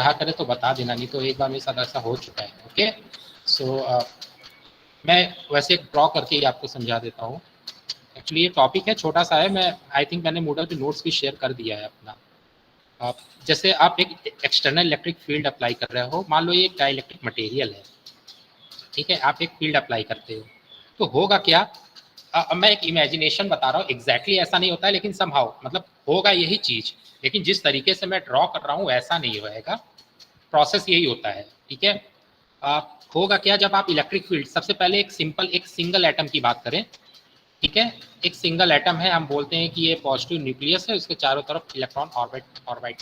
रहा करे तो बता देना, नहीं तो एक बार मेरे साथ ऐसा हो चुका है। ओके, सो मैं वैसे ड्रॉ करके ही आपको समझा देता हूँ। एक्चुअली ये टॉपिक है छोटा सा है, मैं आई थिंक मैंने मूडल पे नोट्स भी शेयर कर दिया है अपना। जैसे आप एक एक्सटर्नल इलेक्ट्रिक फील्ड अप्लाई कर रहे हो, मान लो ये डाइलेक्ट्रिक मटेरियल है, ठीक है, आप एक फील्ड अप्लाई करते हो तो होगा क्या। अब मैं एक इमेजिनेशन बता रहा हूँ, एग्जैक्टली ऐसा नहीं होता है लेकिन समहाउ मतलब होगा यही चीज, लेकिन जिस तरीके से मैं ड्रॉ कर रहा हूँ ऐसा नहीं होएगा, प्रोसेस यही होता है, ठीक है। होगा क्या, जब आप इलेक्ट्रिक फील्ड, सबसे पहले एक सिंपल एक सिंगल एटम की बात करें, ठीक है, एक सिंगल एटम है, हम बोलते हैं कि ये पॉजिटिव न्यूक्लियस है, उसके चारों तरफ इलेक्ट्रॉन ऑर्बिट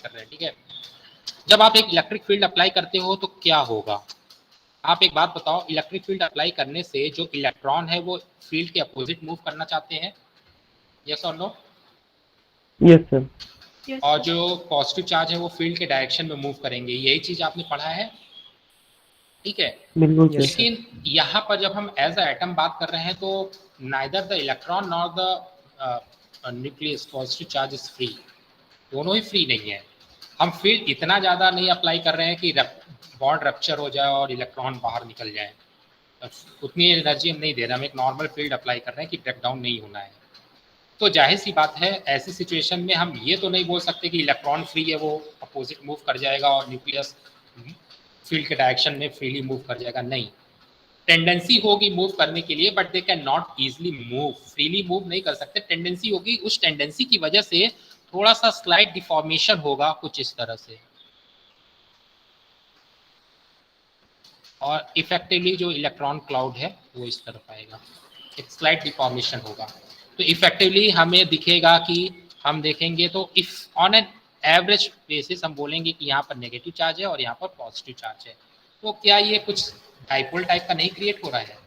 कर रहे हैं, ठीक है। जब आप एक इलेक्ट्रिक फील्ड अप्लाई करते हो तो क्या होगा, आप एक बात बताओ, इलेक्ट्रिक फील्ड अप्लाई करने से जो इलेक्ट्रॉन है वो फील्ड के अपोजिट मूव करना चाहते हैं, यस और नो? Yes sir. और जो पॉजिटिव चार्ज है वो फील्ड के डायरेक्शन में मूव करेंगे, यही चीज आपने पढ़ा है, ठीक है। बिल्कुल सर। लेकिन यहाँ पर जब हम एज अ एटम बात कर रहे हैं तो neither the electron nor the nucleus positive charge is free, दोनों ही फ्री नहीं है। हम फील्ड इतना ज़्यादा नहीं अप्लाई कर रहे हैं कि बॉन्ड रप्चर हो जाए और इलेक्ट्रॉन बाहर निकल जाए, उतनी एनर्जी हम नहीं दे रहे, हम एक नॉर्मल फील्ड अप्लाई कर रहे हैं कि ब्रेक डाउन नहीं होना है। तो जाहिर सी बात है ऐसी सिचुएशन में हम ये तो नहीं बोल सकते कि इलेक्ट्रॉन फ्री है वो अपोजिट मूव कर जाएगा और न्यूक्लियस फील्ड के डायरेक्शन में फ्रीली मूव कर जाएगा, नहीं, टेंडेंसी होगी मूव करने के लिए, but they can not easily move, freely move नहीं कर सकते, टेंडेंसी होगी, उस टेंडेंसी की वजह से थोड़ा सा स्लाइट डिफॉर्मेशन होगा कुछ इस तरह से, और इफेक्टिवली जो इलेक्ट्रॉन क्लाउड है वो इस तरफ आएगा, एक स्लाइट डिफॉर्मेशन होगा। तो इफेक्टिवली हमें दिखेगा कि हम देखेंगे तो if on an average basis हम बोलेंगे कि यहाँ पर नेगेटिव चार्ज है और यहाँ पर पॉजिटिव चार्ज है, तो क्या ये कुछ डाइपोल टाइप का नहीं क्रिएट हो रहा है?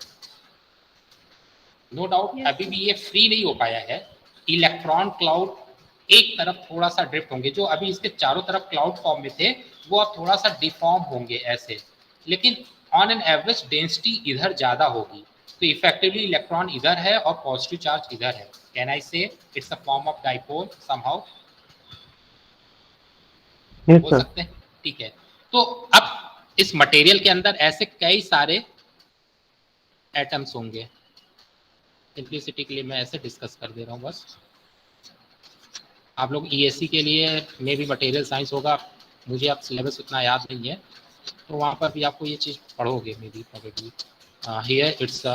नो डाउट अभी भी ये फ्री नहीं हो पाया है, इलेक्ट्रॉन क्लाउड एक तरफ थोड़ा सा ड्रिफ्ट होंगे, जो अभी इसके चारों तरफ क्लाउड फॉर्म में थे वो अब थोड़ा सा डिफॉर्म होंगे ऐसे, लेकिन ऑन एन एवरेज डेंसिटी इधर ज्यादा होगी, तो इफेक्टिवली इलेक्ट्रॉन इधर है और पॉजिटिव चार्ज इधर है। Can I say it's a form of dipole somehow? बोल सकते हैं, ठीक है। तो अब इस मटेरियल के अंदर ऐसे कई सारे एटम्स होंगे, सिंप्लिसिटी के लिए मैं ऐसे डिस्कस कर दे रहा हूँ बस, आप लोग ईएससी के लिए में भी मटेरियल साइंस होगा, मुझे अब सिलेबस उतना याद नहीं है, तो वहाँ पर भी आपको ये चीज़ पढ़ोगे may be probably. Here it's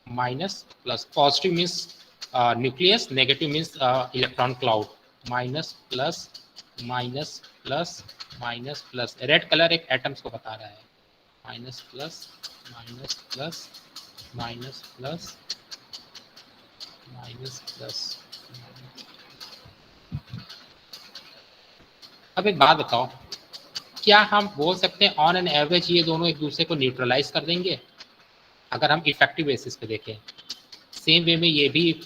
minus plus, positive means nucleus, negative means electron cloud, minus plus minus plus minus plus, red colour एक एटम्स को बता रहा है, minus plus minus plus minus plus minus plus. अब एक बात बताओ, क्या हम बोल सकते हैं ऑन एन एवरेज ये दोनों एक दूसरे को न्यूट्रलाइज कर देंगे? अगर हम इफेक्टिव बेसिस पे देखें, सेम वे में ये भी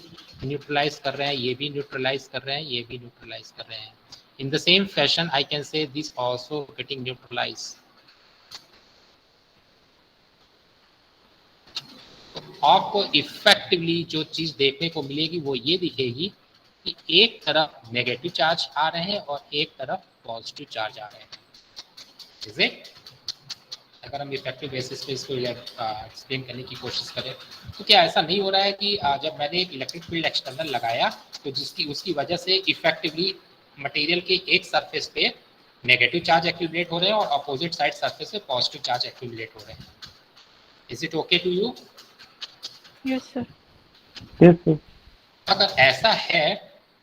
न्यूट्रलाइज कर रहे हैं, ये भी न्यूट्रलाइज कर रहे हैं, ये भी न्यूट्रलाइज कर रहे हैं, in the same fashion I can say this also getting neutralise. आपको इफेक्टिवली जो चीज देखने को मिलेगी वो ये दिखेगी कि एक तरफ नेगेटिव चार्ज आ रहे हैं और एक तरफ पॉजिटिव चार्ज आ रहे हैं, इज इट? अगर हम इफेक्टिव बेसिस पे इसको एक्सप्लेन करने की कोशिश करें तो क्या ऐसा नहीं हो रहा है कि जब मैंने एक इलेक्ट्रिक फील्ड एक्सटर्नल लगाया तो जिसकी उसकी वजह से इफेक्टिवली मटेरियल के एक सरफेस पे नेगेटिव चार्ज एक्यूमुलेट हो रहे हैं और अपोजिट साइड सरफेस पे पॉजिटिव चार्ज एक्यूमुलेट हो रहे हैं, is it okay to you? Yes sir. Yes sir. अगर ऐसा है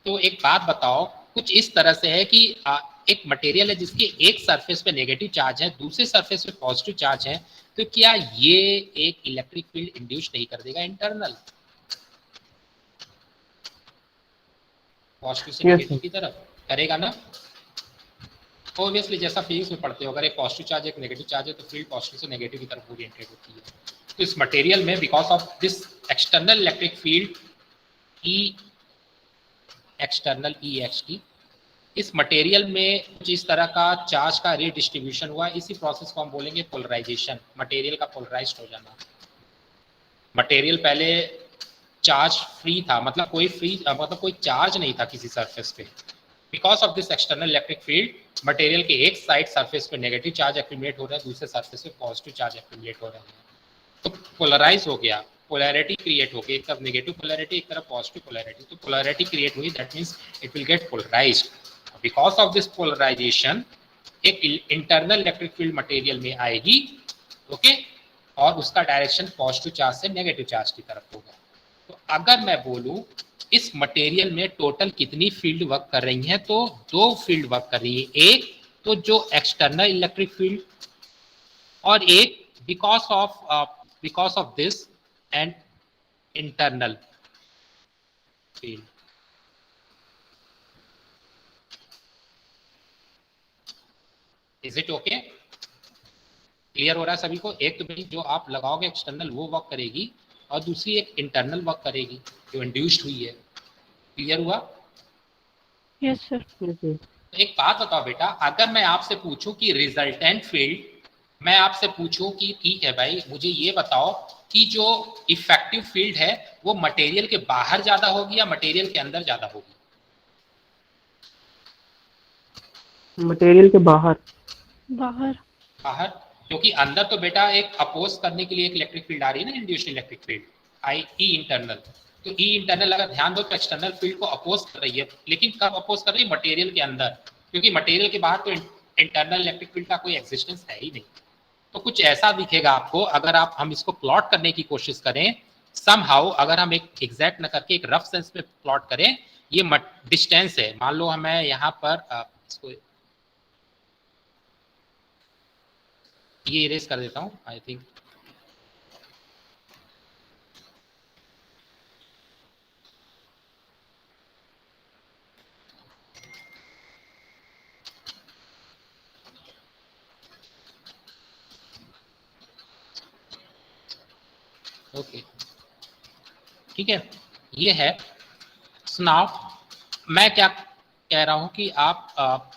तो एक बात बताओ, कुछ इस तरह से है कि एक मटेरियल है जिसके एक सरफेस पे नेगेटिव चार्ज है, दूसरे सरफेस पे पॉजिटिव चार्ज है, तो क्या ये एक इलेक्ट्रिक फील्ड इंड्यूस नहीं कर देगा इंटरनल, पॉजिटिव से नेगेटिव की तरफ करेगा ना? ऑब्वियसली जैसा फिजिक्स में पढ़ते हो, अगर एक पॉजिटिव चार्ज एक नेगेटिव चार्ज है तो फील्ड पॉजिटिव से नेगेटिव की तरफ ओरिएंटेड होती है। तो इस मटेरियल में because of this external electric field E external E x T, इस मटेरियल में कुछ इस तरह का चार्ज का रीडिस्ट्रीब्यूशन हुआ, इसी प्रोसेस को हम बोलेंगे पोलराइजेशन, मटेरियल का पोलराइज्ड हो जाना। मटेरियल पहले चार्ज फ्री था, मतलब कोई चार्ज नहीं था किसी सरफेस पे, because of this external electric field material के एक साइड सरफेस पे नेगेटिव चार्ज एक्यूमुलेट हो रहा है, दूसरे सरफेस पे पॉजिटिव चार्ज एक्यूमुलेट हो रहा है, तो पोलराइज हो गया, पोलैरिटी क्रिएट हो गई, एक तरफ नेगेटिव पोलैरिटी एक तरफ पॉजिटिव पोलैरिटी, तो पोलैरिटी क्रिएट हुई, that means it will get polarised. Because of this polarisation एक इंटरनल इलेक्ट्रिक फील्ड मटेरियल में आएगी, ओके, और उसका डायरेक्शन पॉजिटिव चार्ज से नेगेटिव चार्ज की तरफ होगा। तो अगर मैं बोलूं इस मटेरियल में टोटल कितनी फील्ड वर्क कर रही हैं, तो दो फील्ड वर्क कर रही है, एक तो जो एक्सटर्नल इलेक्ट्रिक फील्ड और एक because of this and internal field. Is it okay? Clear हो रहा है सभी को? एक तो भाई जो आप लगाओगे एक्सटर्नल वो वर्क करेगी और दूसरी एक इंटरनल वर्क करेगी जो इंड्यूस्ड हुई है। क्लियर हुआ? Yes, sir. yes, तो एक बात बताओ बेटा, अगर मैं आपसे पूछूं कि रिजल्टेंट फील्ड, मैं आपसे पूछूं कि ठीक है भाई मुझे ये बताओ कि जो इफेक्टिव फील्ड है वो मटेरियल के बाहर ज्यादा होगी या मटेरियल के अंदर ज्यादा होगी? मटेरियल के बाहर। बाहर। बाहर, क्योंकि अंदर तो बेटा एक अपोज करने के लिए एक इलेक्ट्रिक फील्ड आ रही है ना, इंड्यूस्ड इलेक्ट्रिक फील्ड, आई ई इंटरनल। तो ई इंटरनल अगर ध्यान दो तो एक्सटर्नल फील्ड को अपोज कर रही है, लेकिन कब अपोज कर रही है? मटेरियल के अंदर, क्योंकि मटेरियल के बाहर तो इंटरनल इलेक्ट्रिक फील्ड का कोई एग्जिस्टेंस है ही नहीं। तो कुछ ऐसा दिखेगा आपको अगर हम इसको प्लॉट करने की कोशिश करें समहाउ, अगर हम एक एग्जैक्ट न करके एक रफ सेंस में प्लॉट करें, ये डिस्टेंस है, मान लो हमें यहाँ पर इसको ये इरेज कर देता हूँ, आई थिंक ओके, ठीक है, ये है। सुनाओ, मैं क्या कह रहा हूं कि आप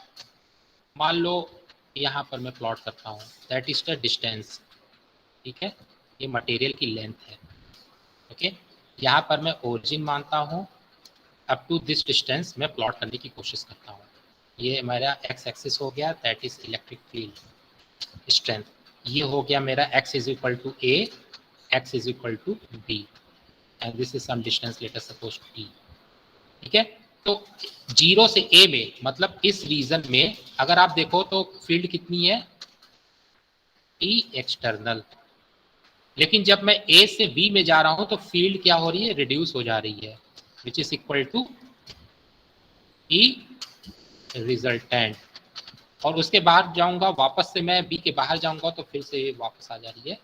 मान लो यहाँ पर मैं प्लॉट करता हूँ, दैट इज द डिस्टेंस, ठीक है, ये मटेरियल की लेंथ है, ओके। यहाँ पर मैं ओरिजिन मानता हूँ, अप टू दिस डिस्टेंस मैं प्लॉट करने की कोशिश करता हूँ। ये मेरा एक्स एक्सिस हो गया, that is electric field strength. ये हो गया मेरा X is equal to A, X is equal to B, and this is some distance let us suppose T, ठीक है। तो 0 से a में, मतलब इस रीजन में अगर आप देखो तो फील्ड कितनी है? E external. लेकिन जब मैं a से b में जा रहा हूं तो फील्ड क्या हो रही है? रिड्यूस हो जा रही है, which is equal to E resultant. और उसके बाद जाऊंगा वापस से, मैं b के बाहर जाऊंगा तो फिर से वापस आ जा रही है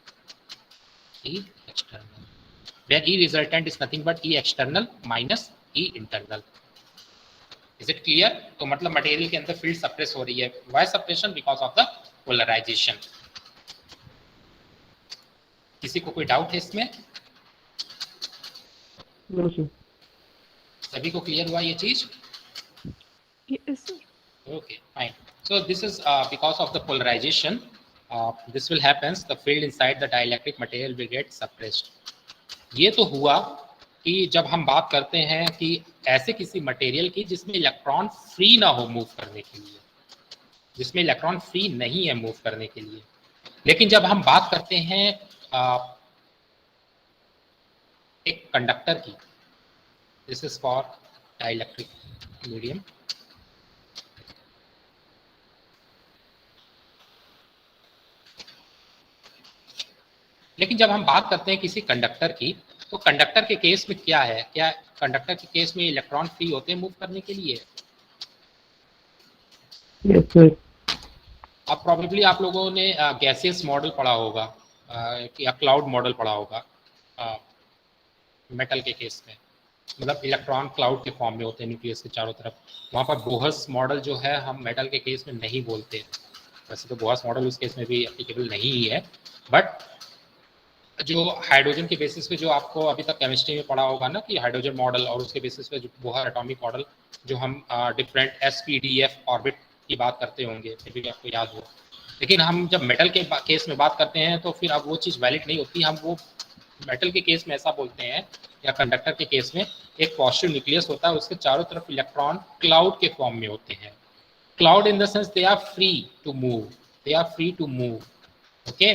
E external, where E resultant is nothing but E external minus E internal. Is it clear? तो मतलब मटेरियल के अंदर फील्ड सप्रेस हो रही है। Why suppression? Because of the polarization. किसी को कोई डाउट है इसमें? no, sir. सभी को क्लियर हुआ ये चीज? Yes, sir. Okay, fine. So this is because of the polarization. This will happens. The field inside the dielectric material will get suppressed. ये तो हुआ कि जब हम बात करते हैं कि ऐसे किसी मटेरियल की जिसमें इलेक्ट्रॉन फ्री ना हो मूव करने के लिए, जिसमें इलेक्ट्रॉन फ्री नहीं है मूव करने के लिए। लेकिन जब हम बात करते हैं एक कंडक्टर की, this is for dielectric medium, लेकिन जब हम बात करते हैं किसी कंडक्टर की, तो कंडक्टर के केस में क्या है? क्या कंडक्टर के केस में इलेक्ट्रॉन फ्री होते हैं मूव करने के लिए? yes, sir. अब प्रॉबेबली आप लोगों ने गैसियस मॉडल पढ़ा होगा या क्लाउड मॉडल पढ़ा होगा मेटल के केस में, मतलब इलेक्ट्रॉन क्लाउड के फॉर्म में होते हैं न्यूक्लियस के चारों तरफ। वहाँ पर बोहर्स मॉडल जो है हम मेटल के केस में नहीं बोलते, वैसे तो बोहर्स मॉडल उस केस में भी एप्लीकेबल नहीं ही है, बट जो हाइड्रोजन के बेसिस पे जो आपको अभी तक केमिस्ट्री में पढ़ा होगा ना कि हाइड्रोजन मॉडल, और उसके बेसिस पे जो बोहर एटॉमिक मॉडल जो हम डिफरेंट SPDF ऑर्बिट की बात करते होंगे, फिर भी आपको याद हो। लेकिन हम जब मेटल के केस में बात करते हैं तो फिर अब वो चीज़ वैलिड नहीं होती, हम वो मेटल के केस में ऐसा बोलते हैं, या कंडक्टर के केस में एक पॉजिटिव न्यूक्लियस होता है, उसके चारों तरफ इलेक्ट्रॉन क्लाउड के फॉर्म में होते हैं। Cloud in the sense they are free to move, they are free to move. Okay,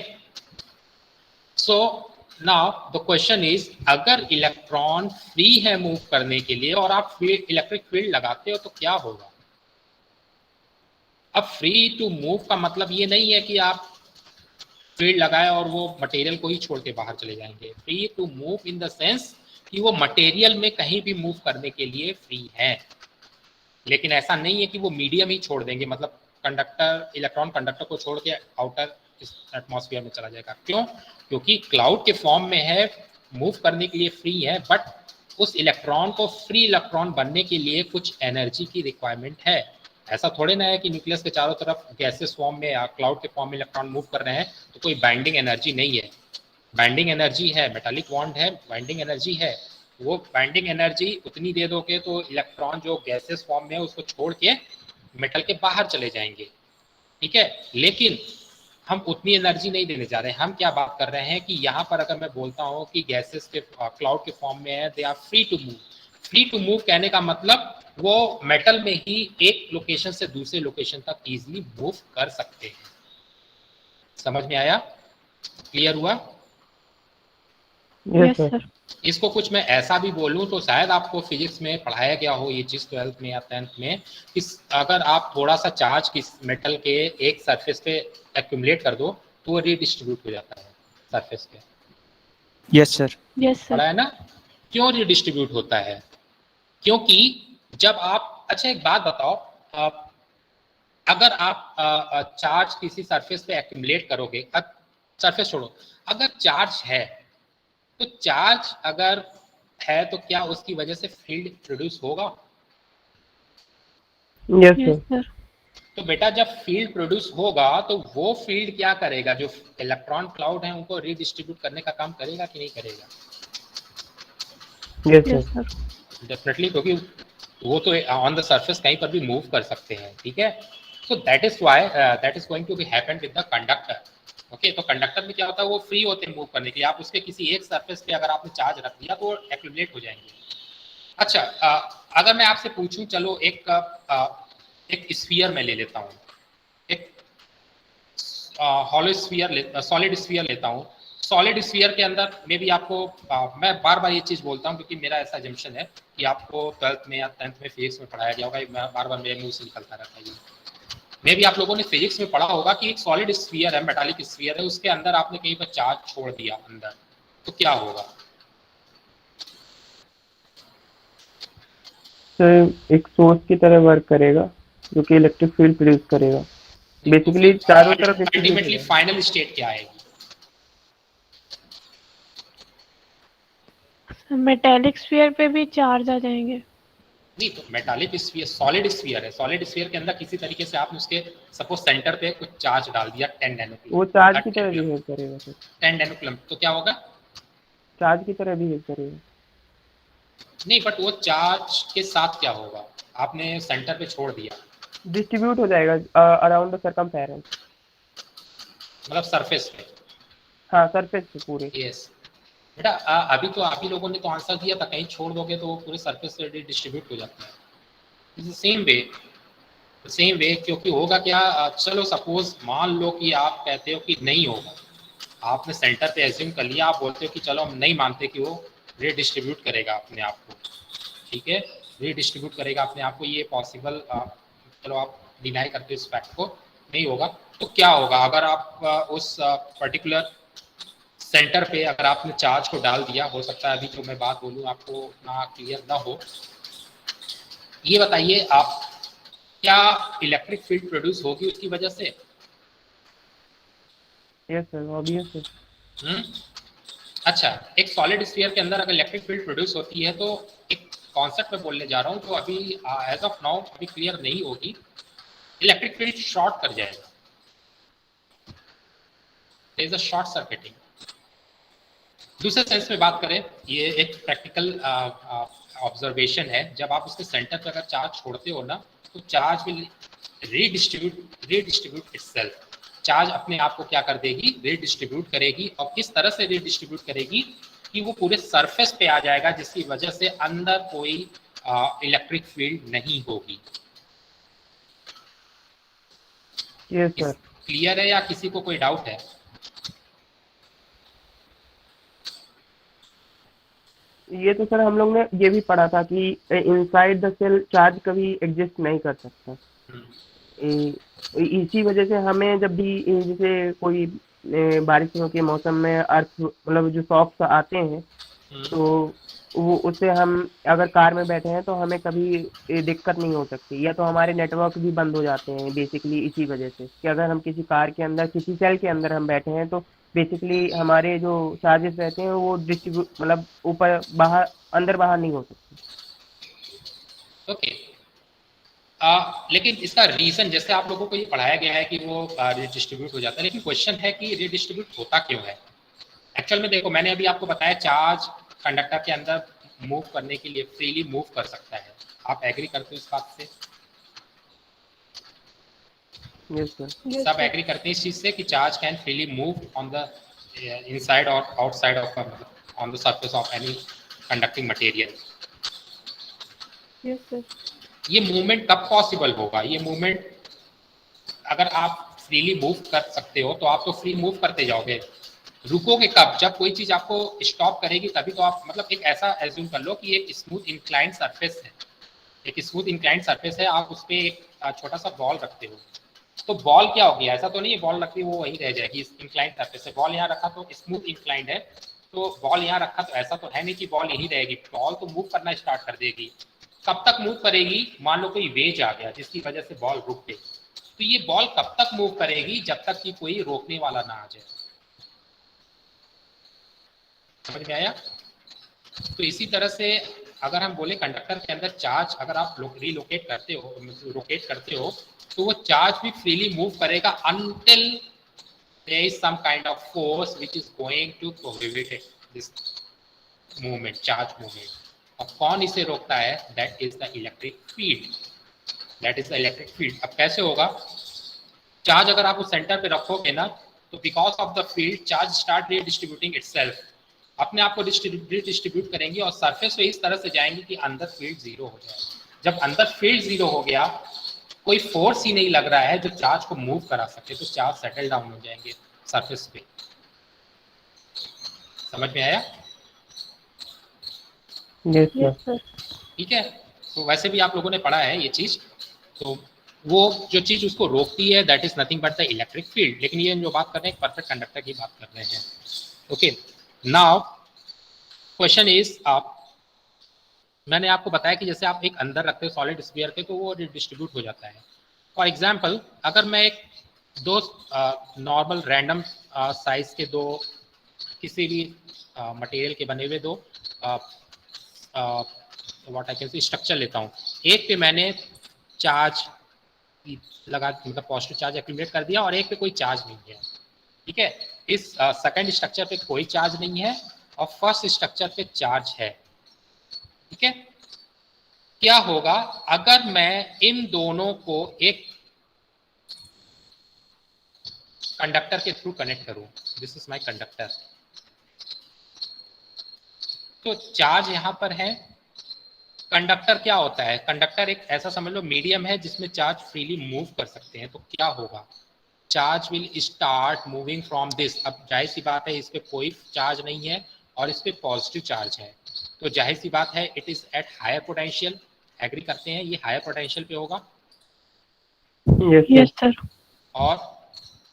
so now the question is, अगर इलेक्ट्रॉन फ्री है मूव करने के लिए और आप इलेक्ट्रिक फील्ड लगाते हो तो क्या होगा? अब फ्री टू मूव का मतलब ये नहीं है कि आप फील्ड लगाए और वो मटेरियल को ही छोड़ के बाहर चले जाएंगे। Free to move in the sense कि वो मटेरियल में कहीं भी मूव करने के लिए फ्री है, लेकिन ऐसा नहीं है कि वो मीडियम ही छोड़ देंगे, मतलब कंडक्टर, इलेक्ट्रॉन कंडक्टर को छोड़ के आउटर एटमॉस्फेयर में चला जाएगा। क्यों? क्योंकि क्लाउड के फॉर्म में है, मूव करने के लिए फ्री है, बट उस इलेक्ट्रॉन को फ्री इलेक्ट्रॉन बनने के लिए कुछ एनर्जी की रिक्वायरमेंट है। ऐसा थोड़े ना है कि न्यूक्लियस के चारों तरफ गैसेस फॉर्म में या क्लाउड के फॉर्म में इलेक्ट्रॉन मूव कर रहे हैं तो कोई बाइंडिंग एनर्जी नहीं है। बाइंडिंग एनर्जी है, मेटालिक बॉन्ड है, बाइंडिंग एनर्जी है। वो बाइंडिंग एनर्जी उतनी दे दोगे तो इलेक्ट्रॉन जो गैसेस फॉर्म में है उसको छोड़ के मेटल के बाहर चले जाएंगे, ठीक है। लेकिन हम उतनी एनर्जी नहीं देने जा रहे हैं। हम क्या बात कर रहे हैं कि यहाँ पर अगर मैं बोलता हूँ कि गैसेस के क्लाउड के फॉर्म में है, they are free to move. Free to move कहने का मतलब वो मेटल में ही एक लोकेशन से दूसरे लोकेशन तक इजीली मूव कर सकते हैं। समझ में आया? क्लियर हुआ? Yes yes sir. सर। इसको कुछ मैं ऐसा भी बोलूं तो शायद आपको फिजिक्स में पढ़ाया गया हो ये चीज 12th में या 10th में, कि अगर आप थोड़ा सा चार्ज किस मेटल के एक सरफेस पे एक्यूमुलेट कर दो तो वो रीडिस्ट्रीब्यूट हो जाता है सरफेस पे। Yes sir. Yes sir. पढ़ा है ना? क्यों रीडिस्ट्रीब्यूट होता है? क्योंकि जब आप, अच्छा एक बात बताओ, अगर आप चार्ज किसी सरफेस पे एक्यूमुलेट करोगे, सरफेस छोड़ो, अगर चार्ज है तो चार्ज अगर है तो क्या उसकी वजह से फील्ड प्रोड्यूस होगा? Yes yes sir. सर। तो बेटा जब फील्ड प्रोड्यूस होगा तो वो फील्ड क्या करेगा? जो इलेक्ट्रॉन क्लाउड है उनको रीडिस्ट्रीब्यूट करने का काम करेगा कि नहीं करेगा? Yes yes sir. Sir. Definitely, क्योंकि वो तो ऑन द सरफेस कहीं पर भी मूव कर सकते हैं, ठीक है। So that is why that is going to be happen with the conductor. Okay, तो कंडक्टर में क्या होता है, वो फ्री होते हैं मूव करने के लिए। आप उसके किसी एक सरफेस पे अगर आपने चार्ज रख दिया तो एक्यूमुलेट हो जाएंगे। अच्छा, अगर मैं आपसे पूछूं, चलो एक स्फीयर में ले लेता हूं, एक हॉलो स्फीयर, सॉलिड स्फीयर लेता हूं। सॉलिड स्फीयर के अंदर में भी आपको मैं बार बार ये चीज बोलता हूँ क्योंकि मेरा ऐसा जम्पशन है कि आपको 12th में या 10th में फिजिक्स में पढ़ाया गया होगा, बार बार मेरे मुंह से निकलता रहता है। मे भी आप लोगों ने फिजिक्स में पढ़ा होगा कि एक सॉलिड स्फीयर है, मेटालिक स्फीयर है, उसके अंदर आपने कहीं पर चार्ज छोड़ दिया अंदर, तो क्या होगा? सर एक सोर्स की तरह वर्क करेगा जो कि इलेक्ट्रिक फील्ड प्रोड्यूस करेगा। बेसिकली चारों तरफ अल्टीमेटली फाइनल स्टेट क्या आएगी? मेटेलिक स्फीयर पे भी चार्ज आ जाएंगे। नहीं, तो मेटालिक स्फीयर सॉलिड स्फीयर है। सॉलिड स्फीयर के अंदर किसी तरीके से आपने उसके सपोज सेंटर पे कुछ चार्ज डाल दिया 10 नैनोकूलम, वो चार्ज की तरह बिहेव करेगा सर। 10 नैनोकूलम, तो क्या होगा? चार्ज की तरह बिहेव करेगा। नहीं, बट वो चार्ज के साथ क्या होगा? आपने सेंटर पे छोड़ दिया, डिस्ट्रीब्यूट हो जाएगा अराउंड द सरकमफेरेंस, मतलब सरफेस पे। हाँ सरफेस पे पूरे। यस बेटा, अभी तो आप ही लोगों ने तो आंसर दिया था, कहीं छोड़ दोगे तो वो पूरे सरफेस पे डिस्ट्रीब्यूट हो जाता है। इज सेम वे क्योंकि होगा क्या, चलो सपोज मान लो कि आप कहते हो कि नहीं होगा, आपने सेंटर पे एज्यूम कर लिया, आप बोलते हो कि चलो हम नहीं मानते कि वो रीडिस्ट्रीब्यूट करेगा अपने आप को, ठीक है, रीडिस्ट्रीब्यूट करेगा अपने आप को, ये पॉसिबल, चलो आप डिनाई करते हो इस फैक्ट को, नहीं होगा। तो क्या होगा अगर आप उस पर्टिकुलर सेंटर पे अगर आपने चार्ज को डाल दिया? हो सकता है अभी जो मैं बात बोलूँ आपको ना क्लियर ना हो। ये बताइए आप, क्या इलेक्ट्रिक फील्ड प्रोड्यूस होगी उसकी वजह से? यस सर, ऑब्वियस है। अच्छा, एक सॉलिड स्फीयर के अंदर अगर इलेक्ट्रिक फील्ड प्रोड्यूस होती है तो एक कॉन्सेप्ट में बोलने जा रहा हूँ जो अभी एज ऑफ नाउ अभी क्लियर नहीं होगी। इलेक्ट्रिक फील्ड शॉर्ट कर जाएगा, there is a short circuiting. दूसरे सेंस में बात करें, ये एक प्रैक्टिकल ऑब्जर्वेशन है, जब आप उसके सेंटर पर अगर चार्ज छोड़ते हो ना तो charge will redistribute itself. Charge अपने आप को क्या कर देगी? रीडिस्ट्रीब्यूट करेगी। और किस तरह से रीडिस्ट्रीब्यूट करेगी? कि वो पूरे सरफेस पे आ जाएगा, जिसकी वजह से अंदर कोई इलेक्ट्रिक फील्ड नहीं होगी। Yes sir. क्लियर है या किसी को कोई डाउट है? ये तो सर हम लोग ने ये भी पढ़ा था कि इनसाइड द सेल चार्ज कभी एग्जिस्ट नहीं कर सकता। इसी वजह से हमें जब भी जैसे कोई बारिशों के मौसम में अर्थ मतलब जो शॉक्स आते हैं तो वो उससे हम अगर कार में बैठे हैं तो हमें कभी दिक्कत नहीं हो सकती, या तो हमारे नेटवर्क भी बंद हो जाते हैं बेसिकली इसी वजह से कि अगर हम किसी कार के अंदर किसी सेल के अंदर हम बैठे हैं तो बेसिकली हमारे जो चार्जेस रहते हैं वो डिस्ट्रीब्यूट मतलब ऊपर बाहर अंदर बाहर नहीं हो सकते। ओके। लेकिन इसका रीजन जैसे आप लोगों को ये पढ़ाया गया है कि वो रिडिस्ट्रीब्यूट हो जाता है, लेकिन क्वेश्चन है कि रिडिस्ट्रीब्यूट होता क्यों है? एक्चुअल में देखो, मैंने अभी आपको बताया चार्ज कंडक्टर के अंदर मूव करने के लिए फ्रीली मूव कर सकता है। आप एग्री करते हो इस बात से? Yes sir. सब एग्री करते हैं इस चीज से कि charge can freely move on the inside और outside of on the surface of any conducting material. Yes sir. ये मूवमेंट कब पॉसिबल होगा? ये मूवमेंट अगर आप फ्रीली मूव कर सकते हो तो आप तो फ्री मूव करते जाओगे, रुकोगे कब? जब कोई चीज आपको स्टॉप करेगी तभी तो आप, मतलब एक ऐसा एज्यूम कर लो कि एक स्मूथ इंक्लाइंड सरफेस है, एक स्मूथ इंक्लाइंड सरफेस है, आप उस पर एक छोटा सा बॉल रखते हो, तो बॉल क्या हो गया? ऐसा तो नहीं है बॉल रखती वो वहीं रह जाएगी, इंक्लाइंड सरफेस है, बॉल यहाँ रखा तो स्मूथ इंक्लाइंड है, तो बॉल यहाँ रखा तो ऐसा तो है नहीं कि बॉल यहीं रहेगी, बॉल तो मूव करना स्टार्ट कर देगी। कब तक मूव करेगी? मान लो कोई वेज आ गया जिसकी वजह से बॉल रुक गई, तो ये बॉल कब तक मूव करेगी? जब तक कि कोई रोकने वाला ना आ जाए। समझ में आया? तो इसी तरह से अगर हम बोले कंडक्टर के अंदर चार्ज अगर आप रिलोकेट करते हो, रोटेट करते हो, तो वो चार्ज भी फ्रीली मूव करेगा until there is some kind of force which is going to prohibit this movement, charge movement. अब कौन इसे रोकता है? That is the electric field. That is the electric field. अब कैसे होगा? चार्ज अगर आप उस सेंटर पे रखोगे ना, तो because of the field charge start redistributing itself, अपने आप को डिस्ट्रीब्यूट करेंगी और सरफेस पे इस तरह से जाएंगी कि अंदर फील्ड जीरो हो जाए। जब अंदर फील्ड जीरो हो गया, कोई फोर्स ही नहीं लग रहा है जो चार्ज को मूव करा सके, तो चार्ज सेटल डाउन हो जाएंगे सरफेस पे। समझ में आया? Yes sir. ठीक है। तो वैसे भी आप लोगों ने पढ़ा है ये चीज, तो वो जो चीज उसको रोकती है that is nothing but the electric field. लेकिन ये जो बात कर रहे हैं परफेक्ट कंडक्टर की बात कर रहे हैं। ओके, नाउ क्वेश्चन इज, आप मैंने आपको बताया कि जैसे आप एक अंदर रखते हो सॉलिड स्फीयर के तो वो डिस्ट्रीब्यूट हो जाता है। फॉर एग्जांपल, अगर मैं एक दो नॉर्मल रैंडम साइज के दो किसी भी मटेरियल के बने हुए दो व्हाट आई कैन से स्ट्रक्चर लेता हूँ, एक पे मैंने चार्ज लगा, मतलब पॉजिटिव चार्ज एक्यूमुलेट कर दिया और एक पे कोई चार्ज नहीं है। ठीक है, इस सेकंड स्ट्रक्चर पे कोई चार्ज नहीं है और फर्स्ट स्ट्रक्चर पे चार्ज है। ठीक है, क्या होगा अगर मैं इन दोनों को एक कंडक्टर के थ्रू कनेक्ट करूं? This is my conductor. तो चार्ज यहां पर है। कंडक्टर क्या होता है? कंडक्टर एक ऐसा समझ लो मीडियम है जिसमें चार्ज फ्रीली मूव कर सकते हैं। तो क्या होगा? Charge will start moving from this. अब जाहिर सी बात है इस पे कोई चार्ज नहीं है और इस पे पॉजिटिव चार्ज है, तो जाहिर सी बात है it is at higher potential. Agree करते हैं ये हायर पोटेंशियल पे होगा? Yes sir. और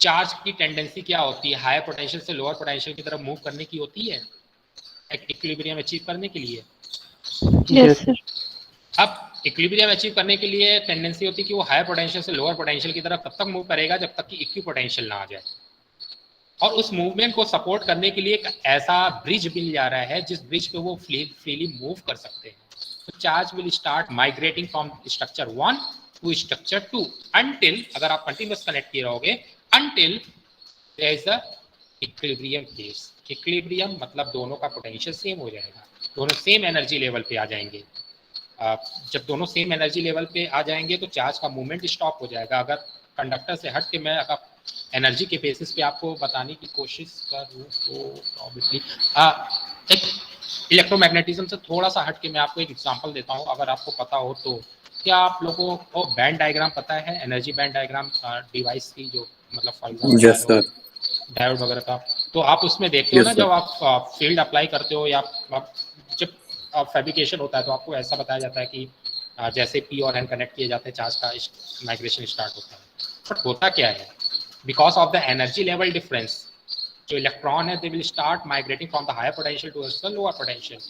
चार्ज की टेंडेंसी क्या होती है? हायर पोटेंशियल से लोअर पोटेंशियल की तरफ मूव करने की होती है इक्विलिब्रियम अचीव करने के लिए। Yes sir. अब इक्विलिब्रियम अचीव करने के लिए टेंडेंसी होती है कि वो हायर पोटेंशियल से लोअर पोटेंशियल की तरफ तब तक मूव करेगा जब तक कि इक्वी पोटेंशियल ना आ जाए। और उस मूवमेंट को सपोर्ट करने के लिए एक ऐसा ब्रिज मिल जा रहा है जिस ब्रिज पे वो फ्रीली मूव कर सकते हैं। तो charge will start migrating from structure 1 to structure 2 until, अगर आप कंटिन्यूअस कनेक्ट किए रहोगे, until there is a equilibrium case. Equilibrium मतलब दोनों का पोटेंशियल सेम हो जाएगा, दोनों सेम एनर्जी लेवल पे आ जाएंगे। जब दोनों सेम एनर्जी लेवल पे आ जाएंगे तो चार्ज का मूवमेंट स्टॉप हो जाएगा। अगर कंडक्टर से हट के मैं अगर एनर्जी के बेसिस पे आपको बताने की कोशिश करूँ तो ऑब्वियसली एक इलेक्ट्रोमैग्नेटिज्म से थोड़ा सा हट के मैं आपको एक एग्जांपल देता हूँ, अगर आपको पता हो तो। क्या आप लोगों को बैंड डायग्राम पता है, एनर्जी बैंड डायग्राम डिवाइस की, जो मतलब for example yes sir. Diode वगैरह का, तो आप उसमें देखते हो ना यस सर। जब आप फील्ड अप्लाई करते हो या जब फैब्रिकेशन होता है तो आपको ऐसा बताया जाता है कि जैसे पी और एन कनेक्ट किए जाते हैं चार्ज का माइग्रेशन स्टार्ट होता है। बट होता क्या है, because of the energy level difference, जो इलेक्ट्रॉन है they will start migrating from the higher potential towards the lower potential.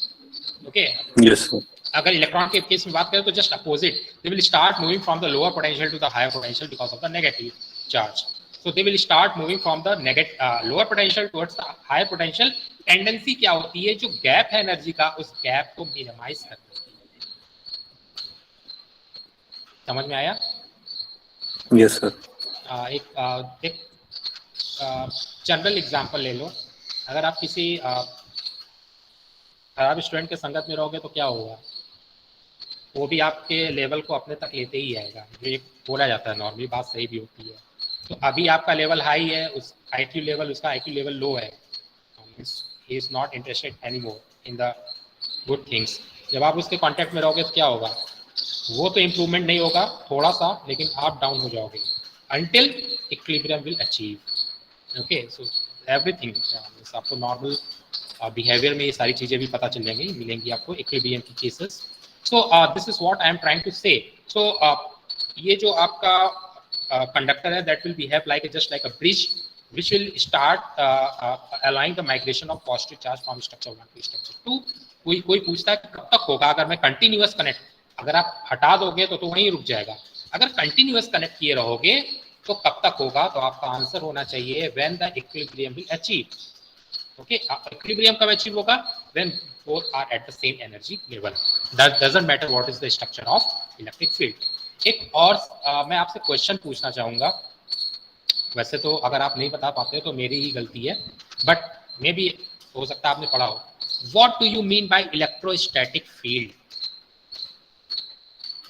Okay, yes sir. अगर इलेक्ट्रॉन के केस में बात करें तो just opposite, they will start moving from the lower potential to the higher potential because of the negative charge. So they will start moving from the lower potential towards the higher potential। Tendency क्या होती है, जो gap है energy का, उस gap को minimise करने की। समझ में आया? Yes sir. एक जनरल एग्जांपल ले लो। अगर आप किसी खराब स्टूडेंट के संगत में रहोगे तो क्या होगा, वो भी आपके लेवल को अपने तक लेते ही आएगा, जो एक बोला जाता है, नॉर्मली बात सही भी होती है। तो अभी आपका लेवल हाई है, उस IQ लेवल, उसका IQ लेवल लो है, he is not interested anymore in the good things. जब आप उसके कांटेक्ट में रहोगे तो क्या होगा, वो तो इम्प्रूवमेंट नहीं होगा, थोड़ा सा, लेकिन आप डाउन हो जाओगे until equilibrium will achieve. Okay, so everything, आपको नॉर्मल बिहेवियर में ये सारी चीज़ें भी पता चल जाएंगी, मिलेंगी आपको इक्विलिब्रियम की cases. So this is what I am trying to say. So ये जो आपका conductor है, that will behave like just like a bridge which will start allowing the migration of positive charge from structure 1 to structure 2। कोई पूछता है कि कब तक होगा, अगर मैं कंटिन्यूअस कनेक्ट, अगर आप हटा दोगे तो वहीं रुक जाएगा, अगर कंटिन्यूअस कनेक्ट किए रहोगे तो कब तक होगा, तो आपका आंसर होना चाहिए when the equilibrium will achieve। Okay, equilibrium कब अचीव होगा, when both are at the same energy level, that doesn't matter what is the structure of electric field। एक और मैं आपसे क्वेश्चन पूछना चाहूंगा, वैसे तो अगर आप नहीं बता पाते तो मेरी ही गलती है, बट मे भी हो सकता है आपने पढ़ा हो। What do you mean by electrostatic field?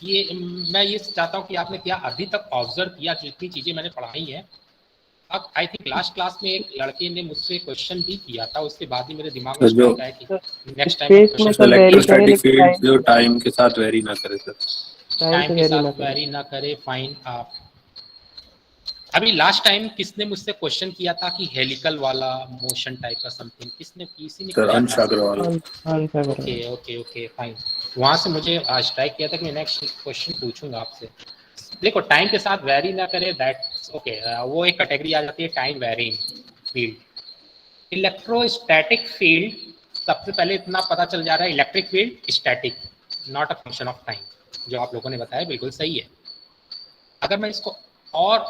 ये मैं ये चाहता हूँ कि आपने क्या अभी तक ऑब्जर्व किया, जितनी चीजें मैंने पढ़ाई हैं। अब आई थिंक लास्ट क्लास में एक लड़के ने मुझसे क्वेश्चन भी किया था, उसके बाद ही मेरे दिमाग में स्ट्राइक आया कि नेक्स्ट टाइम स्पेस में क्वेश्चन सर वेरी करे, इलेक्ट्रोस्टैटिक लेकिन फील्ड जो टाइम के साथ वेरी ना करे सर। टाइम टाइम से के वेरी ना साथ करे। वेरी ना करे, फाइन। अभी लास्ट टाइम किसने मुझसे क्वेश्चन किया था कि हेलिकल वाला मोशन टाइप का समथिंग, किसी ने सर किया अंश था? Agarwal. Okay okay okay fine. वहां से मुझे स्ट्राइक किया था कि मैं नेक्स्ट क्वेश्चन पूछूंगा आपसे। देखो, टाइम के साथ वेरी ना करे, दैट ओके, वो एक कैटेगरी आ जाती है time varying field. Electrostatic field, सबसे पहले इतना पता चल जा रहा है, electric field static, not a function of time. जो आप लोगों ने बताया बिल्कुल सही है। अगर मैं इसको और